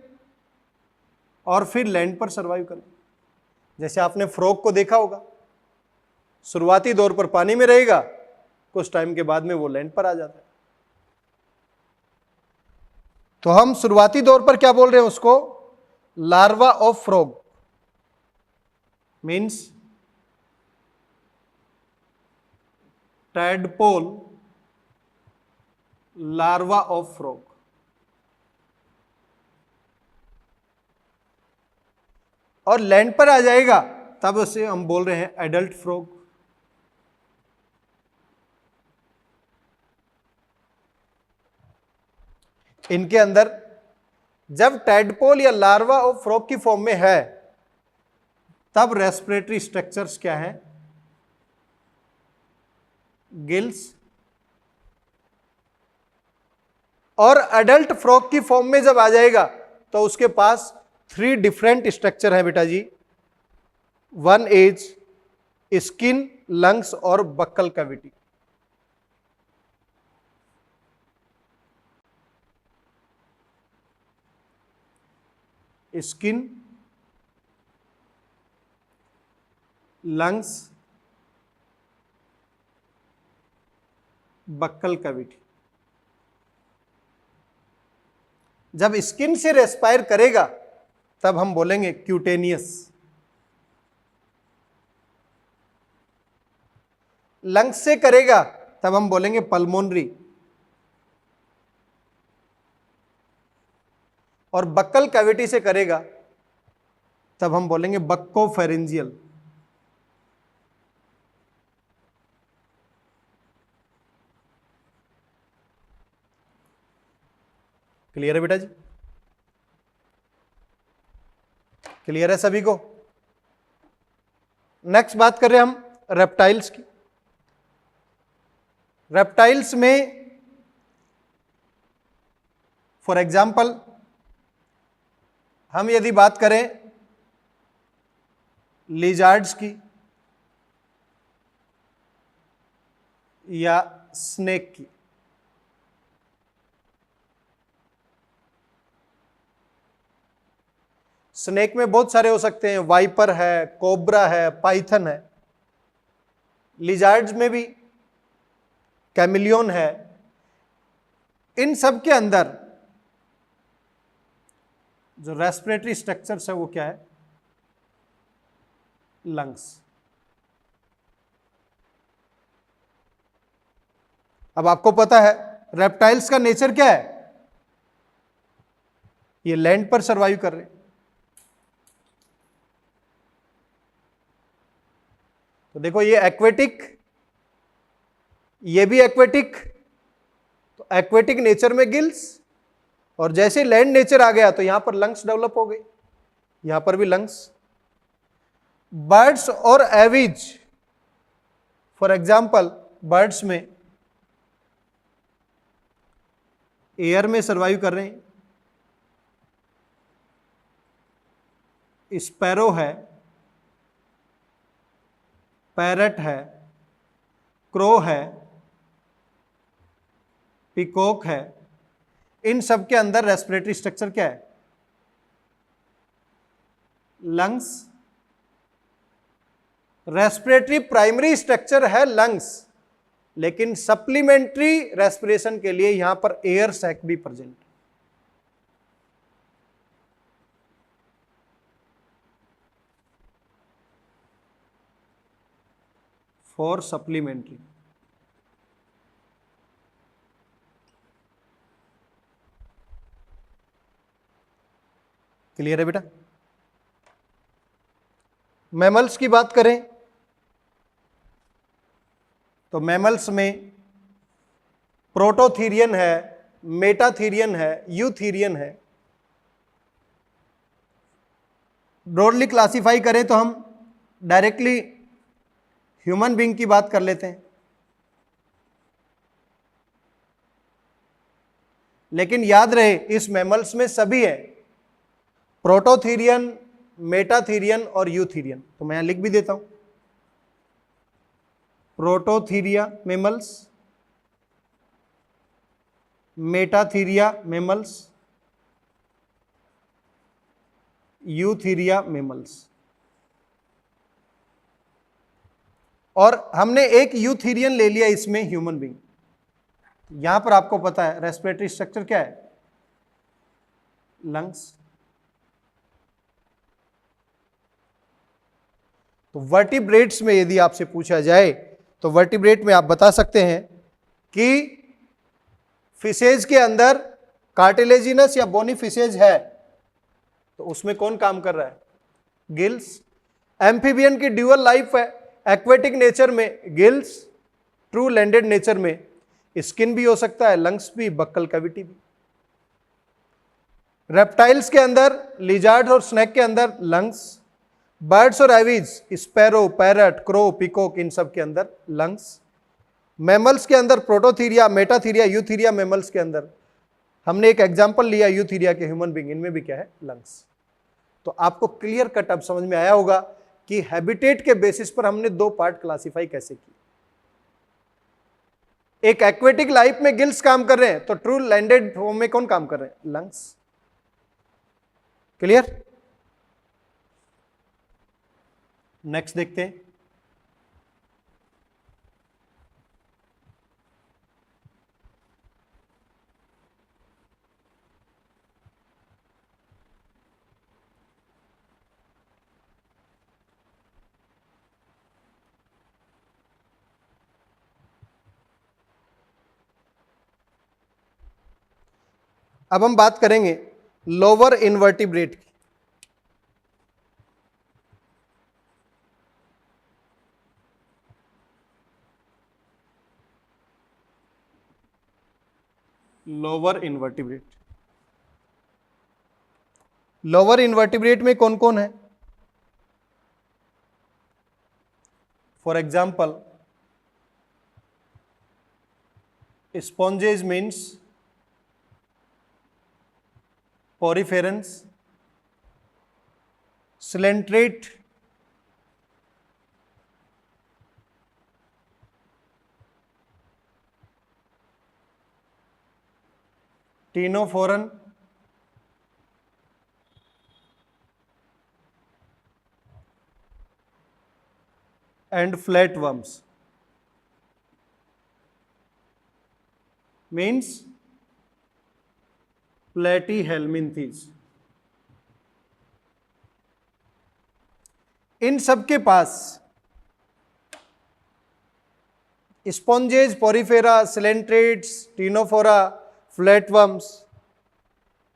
और फिर लैंड पर सर्वाइव करेंगे। जैसे आपने फ्रॉग को देखा होगा, शुरुआती दौर पर पानी में रहेगा, कुछ टाइम के बाद में वो लैंड पर आ जाता है। तो हम शुरुआती दौर पर क्या बोल रहे हैं उसको? Larva of frog, means tadpole larva of frog. और लैंड पर आ जाएगा तब उसे हम बोल रहे हैं एडल्ट फ्रॉग। इनके अंदर जब टैडपोल या लार्वा और फ्रॉग की फॉर्म में है तब रेस्पिरेटरी स्ट्रक्चर्स क्या है? गिल्स। और अडल्ट फ्रॉग की फॉर्म में जब आ जाएगा तो उसके पास 3 डिफरेंट स्ट्रक्चर है बेटा जी। वन इज स्किन, लंग्स और buccal cavity. Skin, lungs, buccal cavity. जब स्किन से रेस्पायर करेगा तब हम बोलेंगे क्यूटेनियस। लंग्स से करेगा तब हम बोलेंगे पल्मोनरी। और बक्कल कैविटी से करेगा तब हम बोलेंगे बक्कोफेरेंजियल। क्लियर है बेटा जी? क्लियर है सभी को? नेक्स्ट बात कर रहे हैं हम रेप्टाइल्स की। रेप्टाइल्स में फॉर एग्जाम्पल हम यदि बात करें लिजार्ड्स की या स्नेक की, स्नेक में बहुत सारे हो सकते हैं, वाइपर है, कोबरा है, पाइथन है। लिजार्ड्स में भी कैमिलियन है। इन सब के अंदर जो रेस्पिरेटरी स्ट्रक्चर्स है वो क्या है? लंग्स। अब आपको पता है रेप्टाइल्स का नेचर क्या है? ये लैंड पर सरवाइव कर रहे हैं। तो देखो ये एक्वेटिक, ये भी एक्वेटिक। तो एक्वेटिक नेचर में गिल्स, और जैसे लैंड नेचर आ गया तो यहां पर लंग्स डेवलप हो गई, यहां पर भी लंग्स। बर्ड्स और एविज, फॉर एग्जाम्पल बर्ड्स में एयर में सरवाइव कर रहे हैं। स्पैरो है, पैरट है, क्रो है, पिकॉक है। इन सब के अंदर रेस्पिरेटरी स्ट्रक्चर क्या है? लंग्स। रेस्पिरेटरी प्राइमरी स्ट्रक्चर है लंग्स, लेकिन सप्लीमेंट्री रेस्पिरेशन के लिए यहां पर एयर सैक भी प्रेजेंट। For supplementary. क्लियर है बेटा? मैमल्स की बात करें तो मैमल्स में प्रोटोथीरियन है, मेटाथीरियन है, यूथीरियन है। ब्रॉडली क्लासिफाई करें तो हम डायरेक्टली ह्यूमन बीइंग की बात कर लेते हैं, लेकिन याद रहे इस मैमल्स में सभी है, प्रोटोथीरियन, मेटाथीरियन और यूथीरियन। तो मैं यहां लिख भी देता हूं, Prototheria mammals, Metatheria mammals, Eutheria mammals. और हमने एक यूथीरियन ले लिया इसमें ह्यूमन बीइंग। यहां पर आपको पता है रेस्पिरेटरी स्ट्रक्चर क्या है? लंग्स। तो वर्टिब्रेट्स में यदि आपसे पूछा जाए तो वर्टिब्रेट में आप बता सकते हैं कि फिशेज के अंदर कार्टिलेजिनस या बोनी फिशेज है, तो उसमें कौन काम कर रहा है? गिल्स। एम्फीबियन की ड्यूअल लाइफ है, एक्वेटिक नेचर में गिल्स, ट्रू लैंडेड नेचर में स्किन भी हो सकता है, लंग्स भी, बक्कल कैविटी भी। रेप्टाइल्स के अंदर लिजार्ड और स्नेक के अंदर लंग्स, बर्ड्स और Aves, sparrow, parrot, crow, peacock, इन सब के अंदर लंग्स। मैमल्स के अंदर प्रोटोथीरिया, मेटाथीरिया, यूथीरिया, मैमल्स के अंदर हमने एक एग्जांपल लिया यूथीरिया के, ह्यूमन बीइंग, इनमें भी क्या है, लंग्स। तो आपको क्लियर कट अब समझ में आया होगा कि हैबिटेट के बेसिस पर हमने दो पार्ट क्लासिफाई कैसे किए। एक एक्वेटिक लाइफ में गिल्स काम कर रहे हैं, तो ट्रू लैंडेड फॉर्म में कौन काम कर रहे हैं, लंग्स। क्लियर? नेक्स्ट देखते हैं। अब हम बात करेंगे लोअर इनवर्टिब्रेट की। लोअर इनवर्टिब्रेट, लोअर इनवर्टिब्रेट में कौन कौन है? For example sponges means poriferans, coelenterate, ctenophoran, and flatworms means platyhelminthes. इन सबके पास sponges, porifera, coelenterates, ctenophora, flatworms,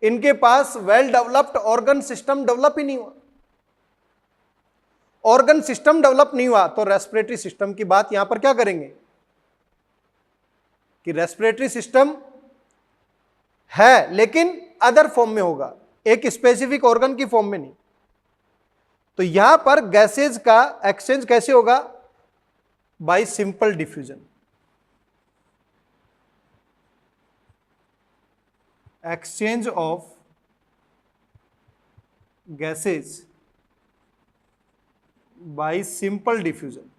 इनके पास well developed organ system develop ही नहीं हुआ। ऑर्गन सिस्टम डेवलप नहीं हुआ तो रेस्पिरेटरी सिस्टम की बात यहां पर क्या करेंगे कि रेस्पिरेटरी सिस्टम है लेकिन अदर फॉर्म में होगा, एक स्पेसिफिक ऑर्गन की फॉर्म में नहीं। तो यहां पर गैसेज का एक्सचेंज कैसे होगा? Bye simple diffusion. Exchange of gases bye simple diffusion.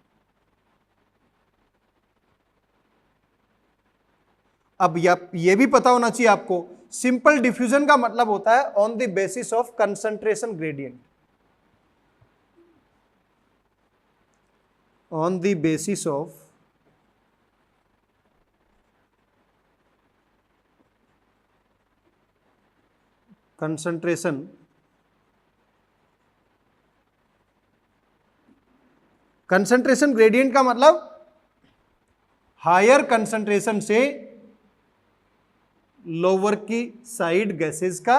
अब ये भी पता होना चाहिए आपको, सिंपल डिफ्यूजन का मतलब होता है on the basis of concentration gradient. On the basis of concentration, concentration gradient का मतलब हायर कंसंट्रेशन से लोअर की साइड गैसेस का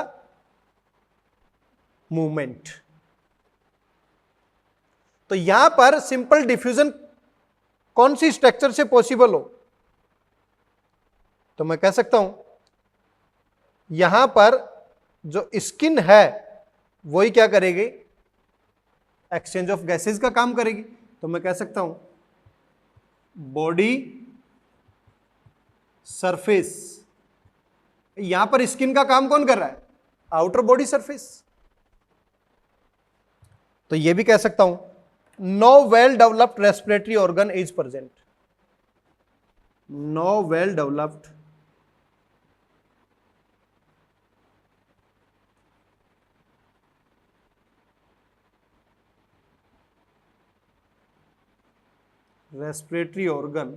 मूवमेंट। तो यहां पर सिंपल डिफ्यूजन कौन सी स्ट्रक्चर से पॉसिबल हो? तो मैं कह सकता हूं यहां पर जो स्किन है वही क्या करेगी, एक्सचेंज ऑफ गैसेस का काम करेगी। तो मैं कह सकता हूं बॉडी सरफेस, यहां पर स्किन का काम कौन कर रहा है, आउटर बॉडी सरफेस। तो यह भी कह सकता हूं no well developed respiratory organ is present. No well developed respiratory organ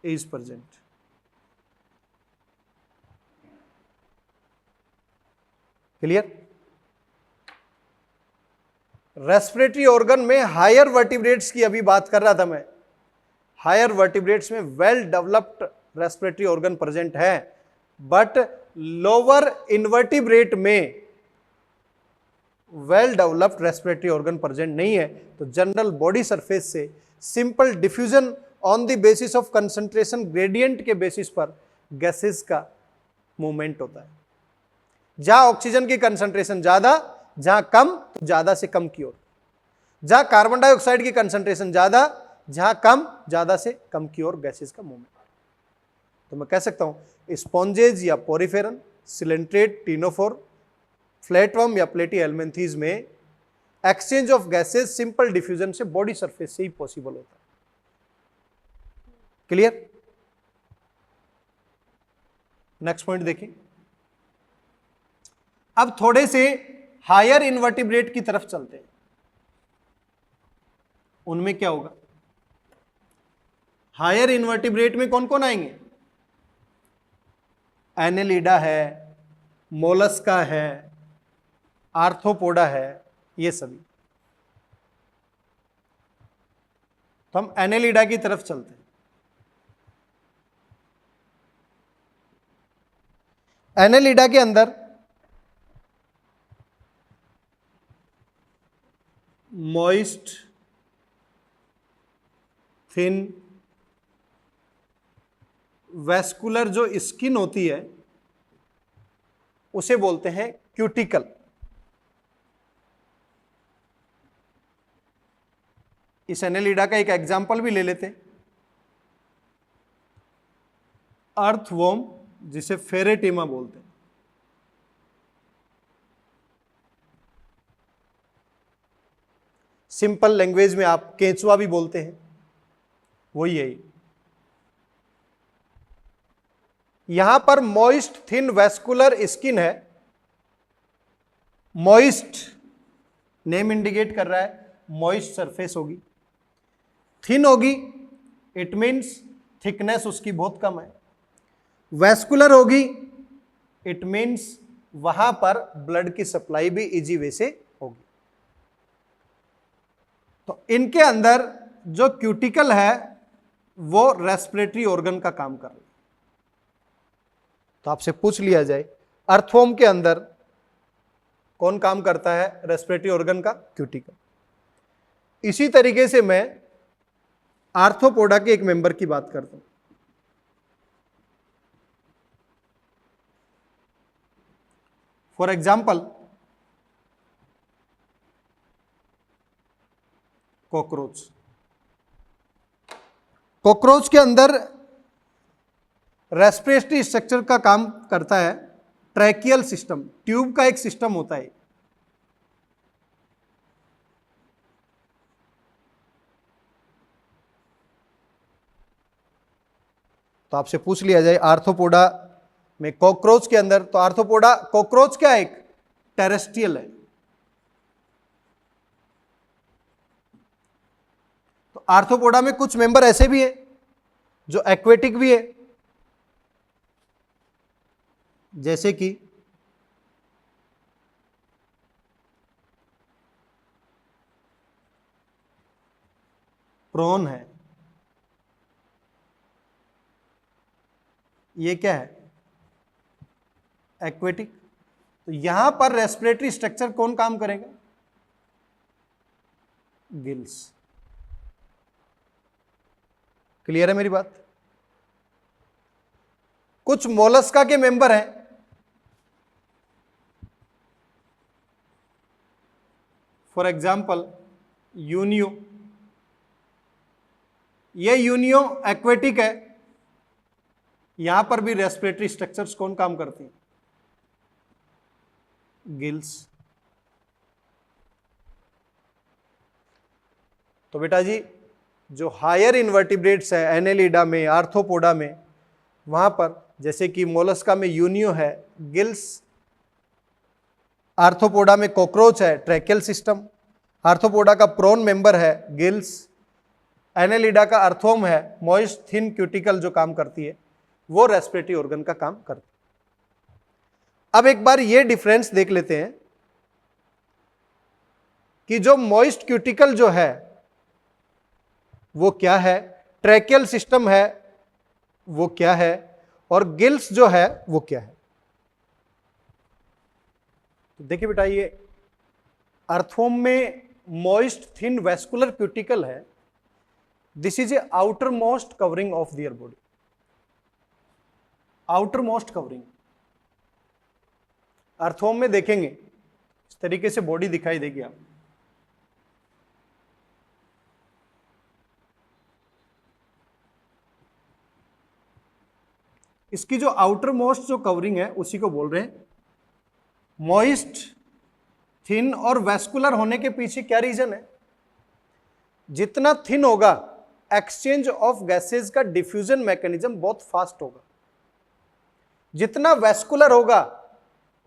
is present। Clear? Respiratory organ में हायर वर्टिब्रेट्स की अभी बात कर रहा था मैं, हायर वर्टिब्रेट्स में well developed respiratory organ present है, बट लोअर इन्वर्टिब्रेट में well developed respiratory organ present नहीं है, तो जनरल बॉडी सरफेस से simple diffusion on the basis of concentration gradient के बेसिस पर गैसेस का मूवमेंट होता है। जहां ऑक्सीजन की कंसंट्रेशन ज्यादा, जहां कम तो ज्यादा से कम की ओर, जहां कार्बन डाइऑक्साइड की कंसंट्रेशन ज्यादा, जहां कम ज्यादा से कम की ओर गैसेस का मूवमेंट। तो मैं कह सकता हूं स्पॉन्जेज या पोरिफेरन, सिलेंट्रेट, टिनोफोर, फ्लैटवर्म या प्लेटी हेलमिंथीज में exchange of gases simple diffusion से बॉडी सरफेस से ही पॉसिबल होता है। क्लियर? नेक्स्ट पॉइंट देखिए। अब थोड़े से हायर इन्वर्टिब्रेट की तरफ चलते हैं। उनमें क्या होगा? हायर इन्वर्टिब्रेट में कौन कौन आएंगे? एनेलिडा है, मोलस्का है, आर्थ्रोपोडा है, ये सभी। तो हम एनेलिडा की तरफ चलते हैं। एनेलिडा के अंदर मॉइस्ट, थिन, वैस्कुलर जो स्किन होती है उसे बोलते हैं क्यूटिकल। इस एनेलिडा का एक एग्जाम्पल भी ले लेते, अर्थवॉर्म, जिसे फेरेटिमा बोलते हैं। सिंपल लैंग्वेज में आप केंचुआ भी बोलते हैं, वही यही। यहां पर मॉइस्ट, थिन, वैस्कुलर स्किन है। मॉइस्ट नेम इंडिकेट कर रहा है, मॉइस्ट सरफेस होगी। थिन होगी, इट मीन्स थिकनेस उसकी बहुत कम है। वैस्कुलर होगी, इट मीन्स वहां पर ब्लड की सप्लाई भी इजी वे से होगी। तो इनके अंदर जो क्यूटिकल है वो रेस्पिरेटरी ऑर्गन का काम कर रही है। तो आपसे पूछ लिया जाए, अर्थवॉर्म के अंदर कौन काम करता है रेस्पिरेटरी ऑर्गन का? क्यूटिकल। इसी तरीके से मैं आर्थ्रोपोडा के एक मेंबर की बात करता हूं। For example, cockroach. कॉकरोच के अंदर रेस्पिरेटरी स्ट्रक्चर का काम करता है ट्रैकियल सिस्टम, ट्यूब का एक सिस्टम होता है। तो आपसे पूछ लिया जाए आर्थ्रोपोडा में कॉकरोच के अंदर, तो आर्थ्रोपोडा, कॉकरोच क्या है? एक टेरेस्ट्रियल है। तो आर्थ्रोपोडा में कुछ मेंबर ऐसे भी है जो एक्वेटिक भी है, जैसे कि प्रॉन है। ये क्या है? एक्वेटिक। तो यहां पर रेस्पिरेटरी स्ट्रक्चर कौन काम करेगा? गिल्स। क्लियर है मेरी बात? कुछ मोलस्का के मेंबर हैं, फॉर एग्जाम्पल यूनियो। ये यूनियो एक्वेटिक है। यहां पर भी रेस्पिरेटरी स्ट्रक्चर्स कौन काम करती हैं? गिल्स। तो बेटा जी, जो हायर इन्वर्टिब्रेट्स है एनेलिडा में, आर्थ्रोपोडा में, वहां पर जैसे कि मोलस्का में यूनियो है, गिल्स। आर्थ्रोपोडा में कॉकरोच है, ट्रैकियल सिस्टम। आर्थ्रोपोडा का प्रॉन मेंबर है, गिल्स। एनेलिडा का अर्थवॉर्म है, मॉइस्ट, थिन, क्यूटिकल जो काम करती है वो रेस्पिरेटरी ऑर्गन का काम करती है। अब एक बार ये डिफरेंस देख लेते हैं कि जो मॉइस्ट क्यूटिकल जो है वो क्या है, ट्रैकियल सिस्टम है वो क्या है, और गिल्स जो है वो क्या है। तो देखिए बेटा, ये अर्थवॉर्म में मॉइस्ट थिन वैस्कुलर क्यूटिकल है. This is a outer most covering of their body. Outer most covering. Earthworm में देखेंगे इस तरीके से बॉडी दिखाई देगी आप. इसकी जो आउटर मोस्ट जो कवरिंग है उसी को बोल रहे हैं मॉइस्ट थिन. और वैस्कुलर होने के पीछे क्या रीजन है? जितना थिन होगा एक्सचेंज ऑफ गैसेस का डिफ्यूजन मैकेनिज्म बहुत फास्ट होगा. जितना वैस्कुलर होगा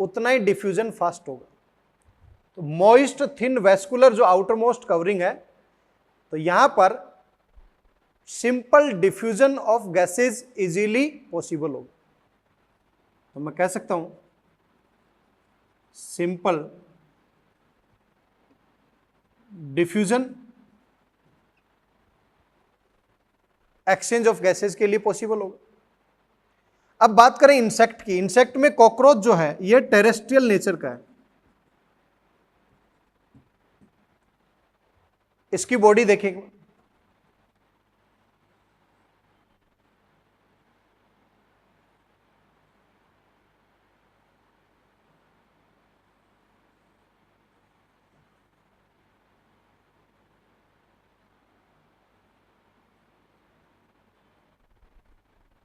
उतना ही डिफ्यूजन फास्ट होगा. तो मॉइस्ट थिन वैस्कुलर जो आउटर मोस्ट कवरिंग है, तो यहां पर simple diffusion of gases easily possible होगा. तो मैं कह सकता हूं simple diffusion exchange of gases के लिए पॉसिबल होगा. अब बात करें इंसेक्ट की. इंसेक्ट में कॉकरोच जो है यह टेरेस्ट्रियल नेचर का है. इसकी बॉडी देखेंगे.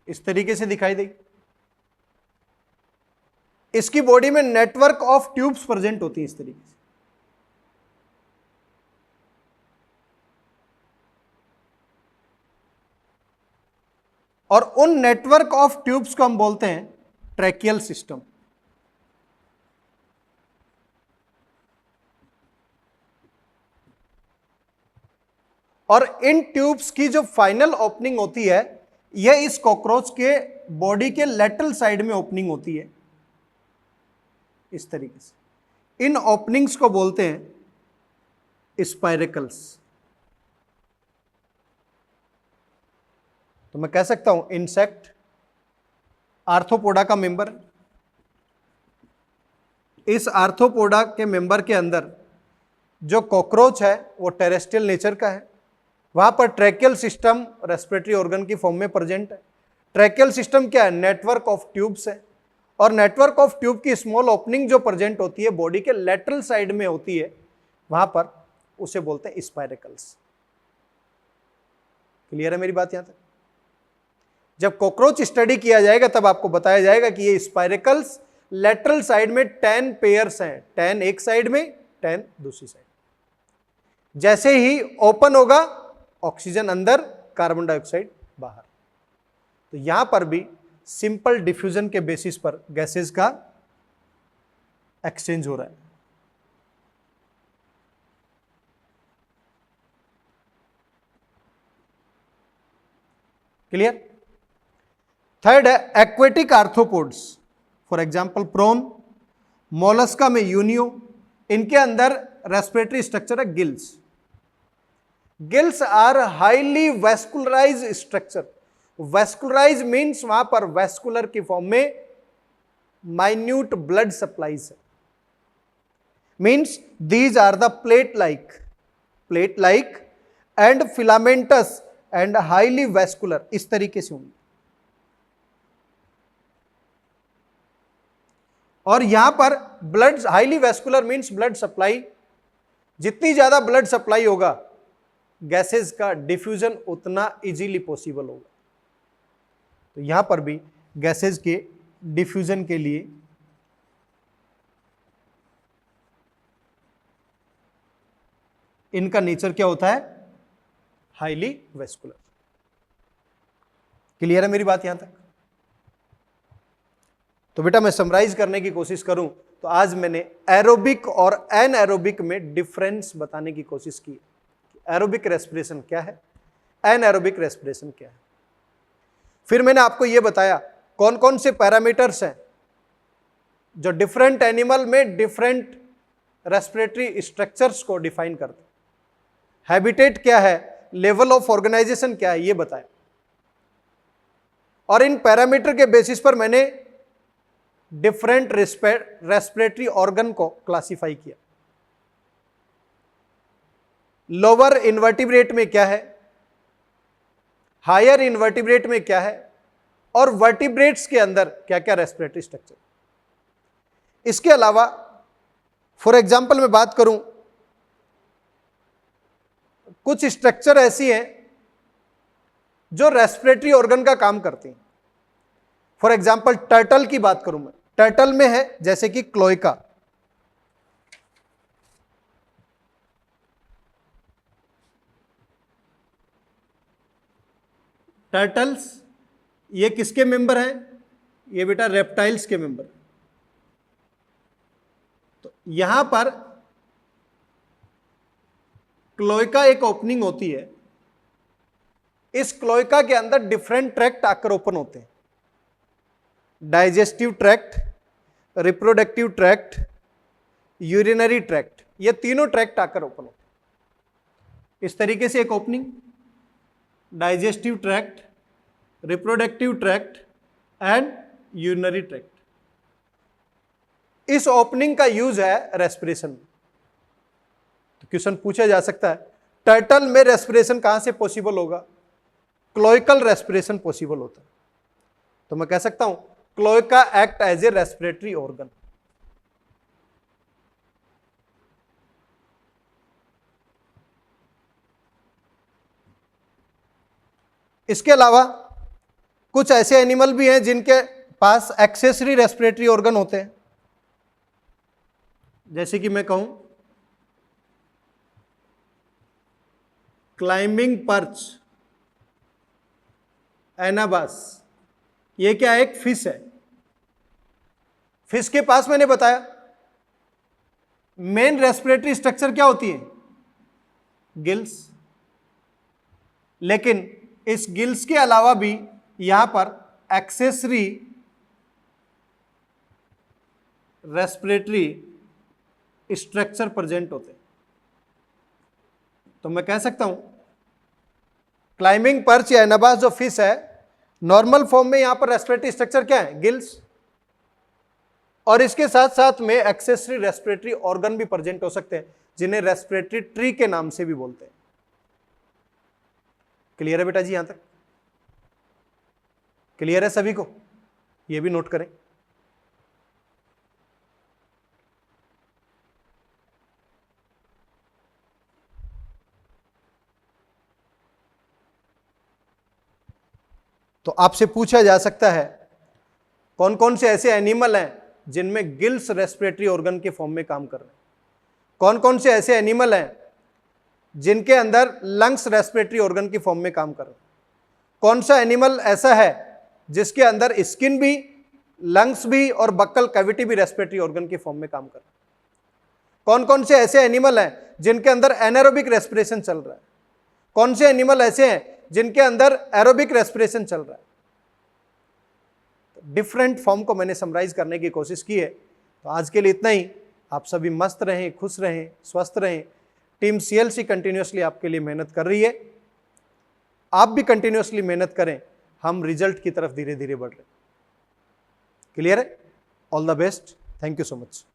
इस तरीके से दिखाई देगी. इसकी बॉडी में नेटवर्क ऑफ ट्यूब्स प्रेजेंट होती है इस तरीके से. और उन नेटवर्क ऑफ ट्यूब्स को हम बोलते हैं ट्रैकियल सिस्टम. और इन ट्यूब्स की जो फाइनल ओपनिंग होती है यह इस कॉकरोच के बॉडी के लेटरल साइड में ओपनिंग होती है इस तरीके से. इन ओपनिंग्स को बोलते हैं स्पाइरेकल्स. तो मैं कह सकता हूं इंसेक्ट आर्थ्रोपोडा का मेंबर. इस आर्थ्रोपोडा के मेंबर के अंदर जो कॉकरोच है वो टेरेस्ट्रियल नेचर का है. वहां पर ट्रैकियल सिस्टम रेस्पिरेटरी ऑर्गन की फॉर्म में प्रेजेंट है. ट्रैकियल सिस्टम क्या है? नेटवर्क ऑफ ट्यूब्स है. और नेटवर्क ऑफ ट्यूब की स्मॉल ओपनिंग जो प्रेजेंट होती है बॉडी के लेटरल साइड में होती है, वहां पर उसे बोलते हैं स्पाइरेकल्स. क्लियर है मेरी बात यहां तक? जब कॉकरोच स्टडी किया जाएगा तब आपको बताया जाएगा कि ये स्पाइरेकल्स लेटरल साइड में 10 पेयर्स हैं. 10 एक साइड में, 10 दूसरी साइड. जैसे ही ओपन होगा ऑक्सीजन अंदर, कार्बन डाइऑक्साइड बाहर. तो यहां पर भी सिंपल डिफ्यूजन के बेसिस पर गैसेस का एक्सचेंज हो रहा है. क्लियर? थर्ड है aquatic arthropods. For example prawn, Mollusca में यूनियो. इनके अंदर रेस्पिरेटरी स्ट्रक्चर है gills. Gills are highly vascularize structure. Vascularize means वहां पर वैस्कुलर की फॉर्म में माइन्यूट ब्लड सप्लाईज है. Means these are the plate like and filamentous and highly vascular. इस तरीके से होंगे. और यहां पर blood highly vascular means blood supply. जितनी ज्यादा ब्लड सप्लाई होगा गैसेस का डिफ्यूजन उतना इजीली पॉसिबल होगा. तो यहां पर भी गैसेस के डिफ्यूजन के लिए इनका नेचर क्या होता है? Highly vascular. क्लियर है मेरी बात यहां तक? तो बेटा मैं समराइज करने की कोशिश करूं तो आज मैंने एरोबिक और एनएरोबिक में डिफरेंस बताने की कोशिश की. एरोबिक रेस्पिरेशन क्या है, एनएरोबिक रेस्पिरेशन क्या है. फिर मैंने आपको यह बताया कौन कौन से पैरामीटर्स हैं जो डिफरेंट एनिमल में डिफरेंट रेस्पिरेटरी स्ट्रक्चर्स को डिफाइन करते हैं. हैबिटेट क्या है, लेवल ऑफ ऑर्गेनाइजेशन क्या है, यह बताया. और इन पैरामीटर के बेसिस पर मैंने डिफरेंट रेस्पिरेटरी ऑर्गन को क्लासिफाई किया। लोअर इन्वर्टिब्रेट में क्या है, हायर इन्वर्टिब्रेट में क्या है, और वर्टिब्रेट्स के अंदर क्या क्या रेस्पिरेटरी स्ट्रक्चर। इसके अलावा फॉर एग्जांपल मैं बात करूं, कुछ स्ट्रक्चर ऐसी हैं जो रेस्पिरेटरी ऑर्गन का काम करती हैं। फॉर एग्जांपल टर्टल की बात करूं मैं, टर्टल में है जैसे कि क्लोएका, टर्टल्स ये किसके मेंबर हैं, ये बेटा रेप्टाइल्स के मेंबर। तो यहां पर क्लोएका एक ओपनिंग होती है, इस क्लोएका के अंदर डिफरेंट ट्रैक्ट आकर ओपन होते हैं, digestive tract, reproductive tract, urinary tract, ये तीनों ट्रैक्ट आकर ओपन होते हैं। इस तरीके से एक opening, digestive tract, reproductive tract and urinary tract. इस ओपनिंग का यूज है रेस्पिरेशन में। तो क्वेश्चन पूछा जा सकता है टर्टल में रेस्पिरेशन कहां से पॉसिबल होगा, क्लोइकल रेस्पिरेशन पॉसिबल होता है। तो मैं कह सकता हूं cloaca act as a respiratory organ. इसके अलावा कुछ ऐसे एनिमल भी हैं जिनके पास एक्सेसरी रेस्पिरेटरी ऑर्गन होते हैं, जैसे कि मैं कहूं क्लाइंबिंग पर्च, एनाबास, ये क्या है, एक फिश है। फिश के पास मैंने बताया मेन रेस्पिरेटरी स्ट्रक्चर क्या होती है, गिल्स, लेकिन इस गिल्स के अलावा भी यहां पर एक्सेसरी रेस्पिरेटरी स्ट्रक्चर प्रेजेंट होते हैं। तो मैं कह सकता हूं क्लाइंबिंग पर्च या एनाबास जो फिश है, नॉर्मल फॉर्म में यहां पर रेस्पिरेटरी स्ट्रक्चर क्या है, गिल्स, और इसके साथ साथ में एक्सेसरी रेस्पिरेटरी ऑर्गन भी प्रेजेंट हो सकते हैं जिन्हें रेस्पिरेटरी ट्री के नाम से भी बोलते हैं। क्लियर है बेटा जी, यहां तक क्लियर है सभी को, यह भी नोट करें। तो आपसे पूछा जा सकता है कौन कौन से ऐसे एनिमल हैं जिनमें गिल्स रेस्पिरेटरी ऑर्गन के फॉर्म में काम कर रहे हैं, कौन कौन से ऐसे एनिमल हैं जिनके अंदर लंग्स रेस्पिरेटरी ऑर्गन की फॉर्म में काम कर रहे हैं, कौन सा एनिमल ऐसा है जिसके अंदर स्किन भी, लंग्स भी और बक्कल कैविटी भी रेस्पिरेटरी ऑर्गन की फॉर्म में काम कर रहे हैं, कौन कौन से ऐसे एनिमल हैं जिनके अंदर एनारोबिक रेस्पिरेशन चल रहा है, कौन से एनिमल ऐसे हैं जिनके अंदर एरोबिक रेस्पिरेशन चल रहा है। डिफरेंट फॉर्म को मैंने समराइज करने की कोशिश की है। तो आज के लिए इतना ही। आप सभी मस्त रहें, खुश रहें, स्वस्थ रहें। टीम सीएलसी कंटिन्यूसली आपके लिए मेहनत कर रही है, आप भी कंटिन्यूसली मेहनत करें, हम रिजल्ट की तरफ धीरे धीरे बढ़ रहे हैं। क्लियर है? All the best, thank you so much.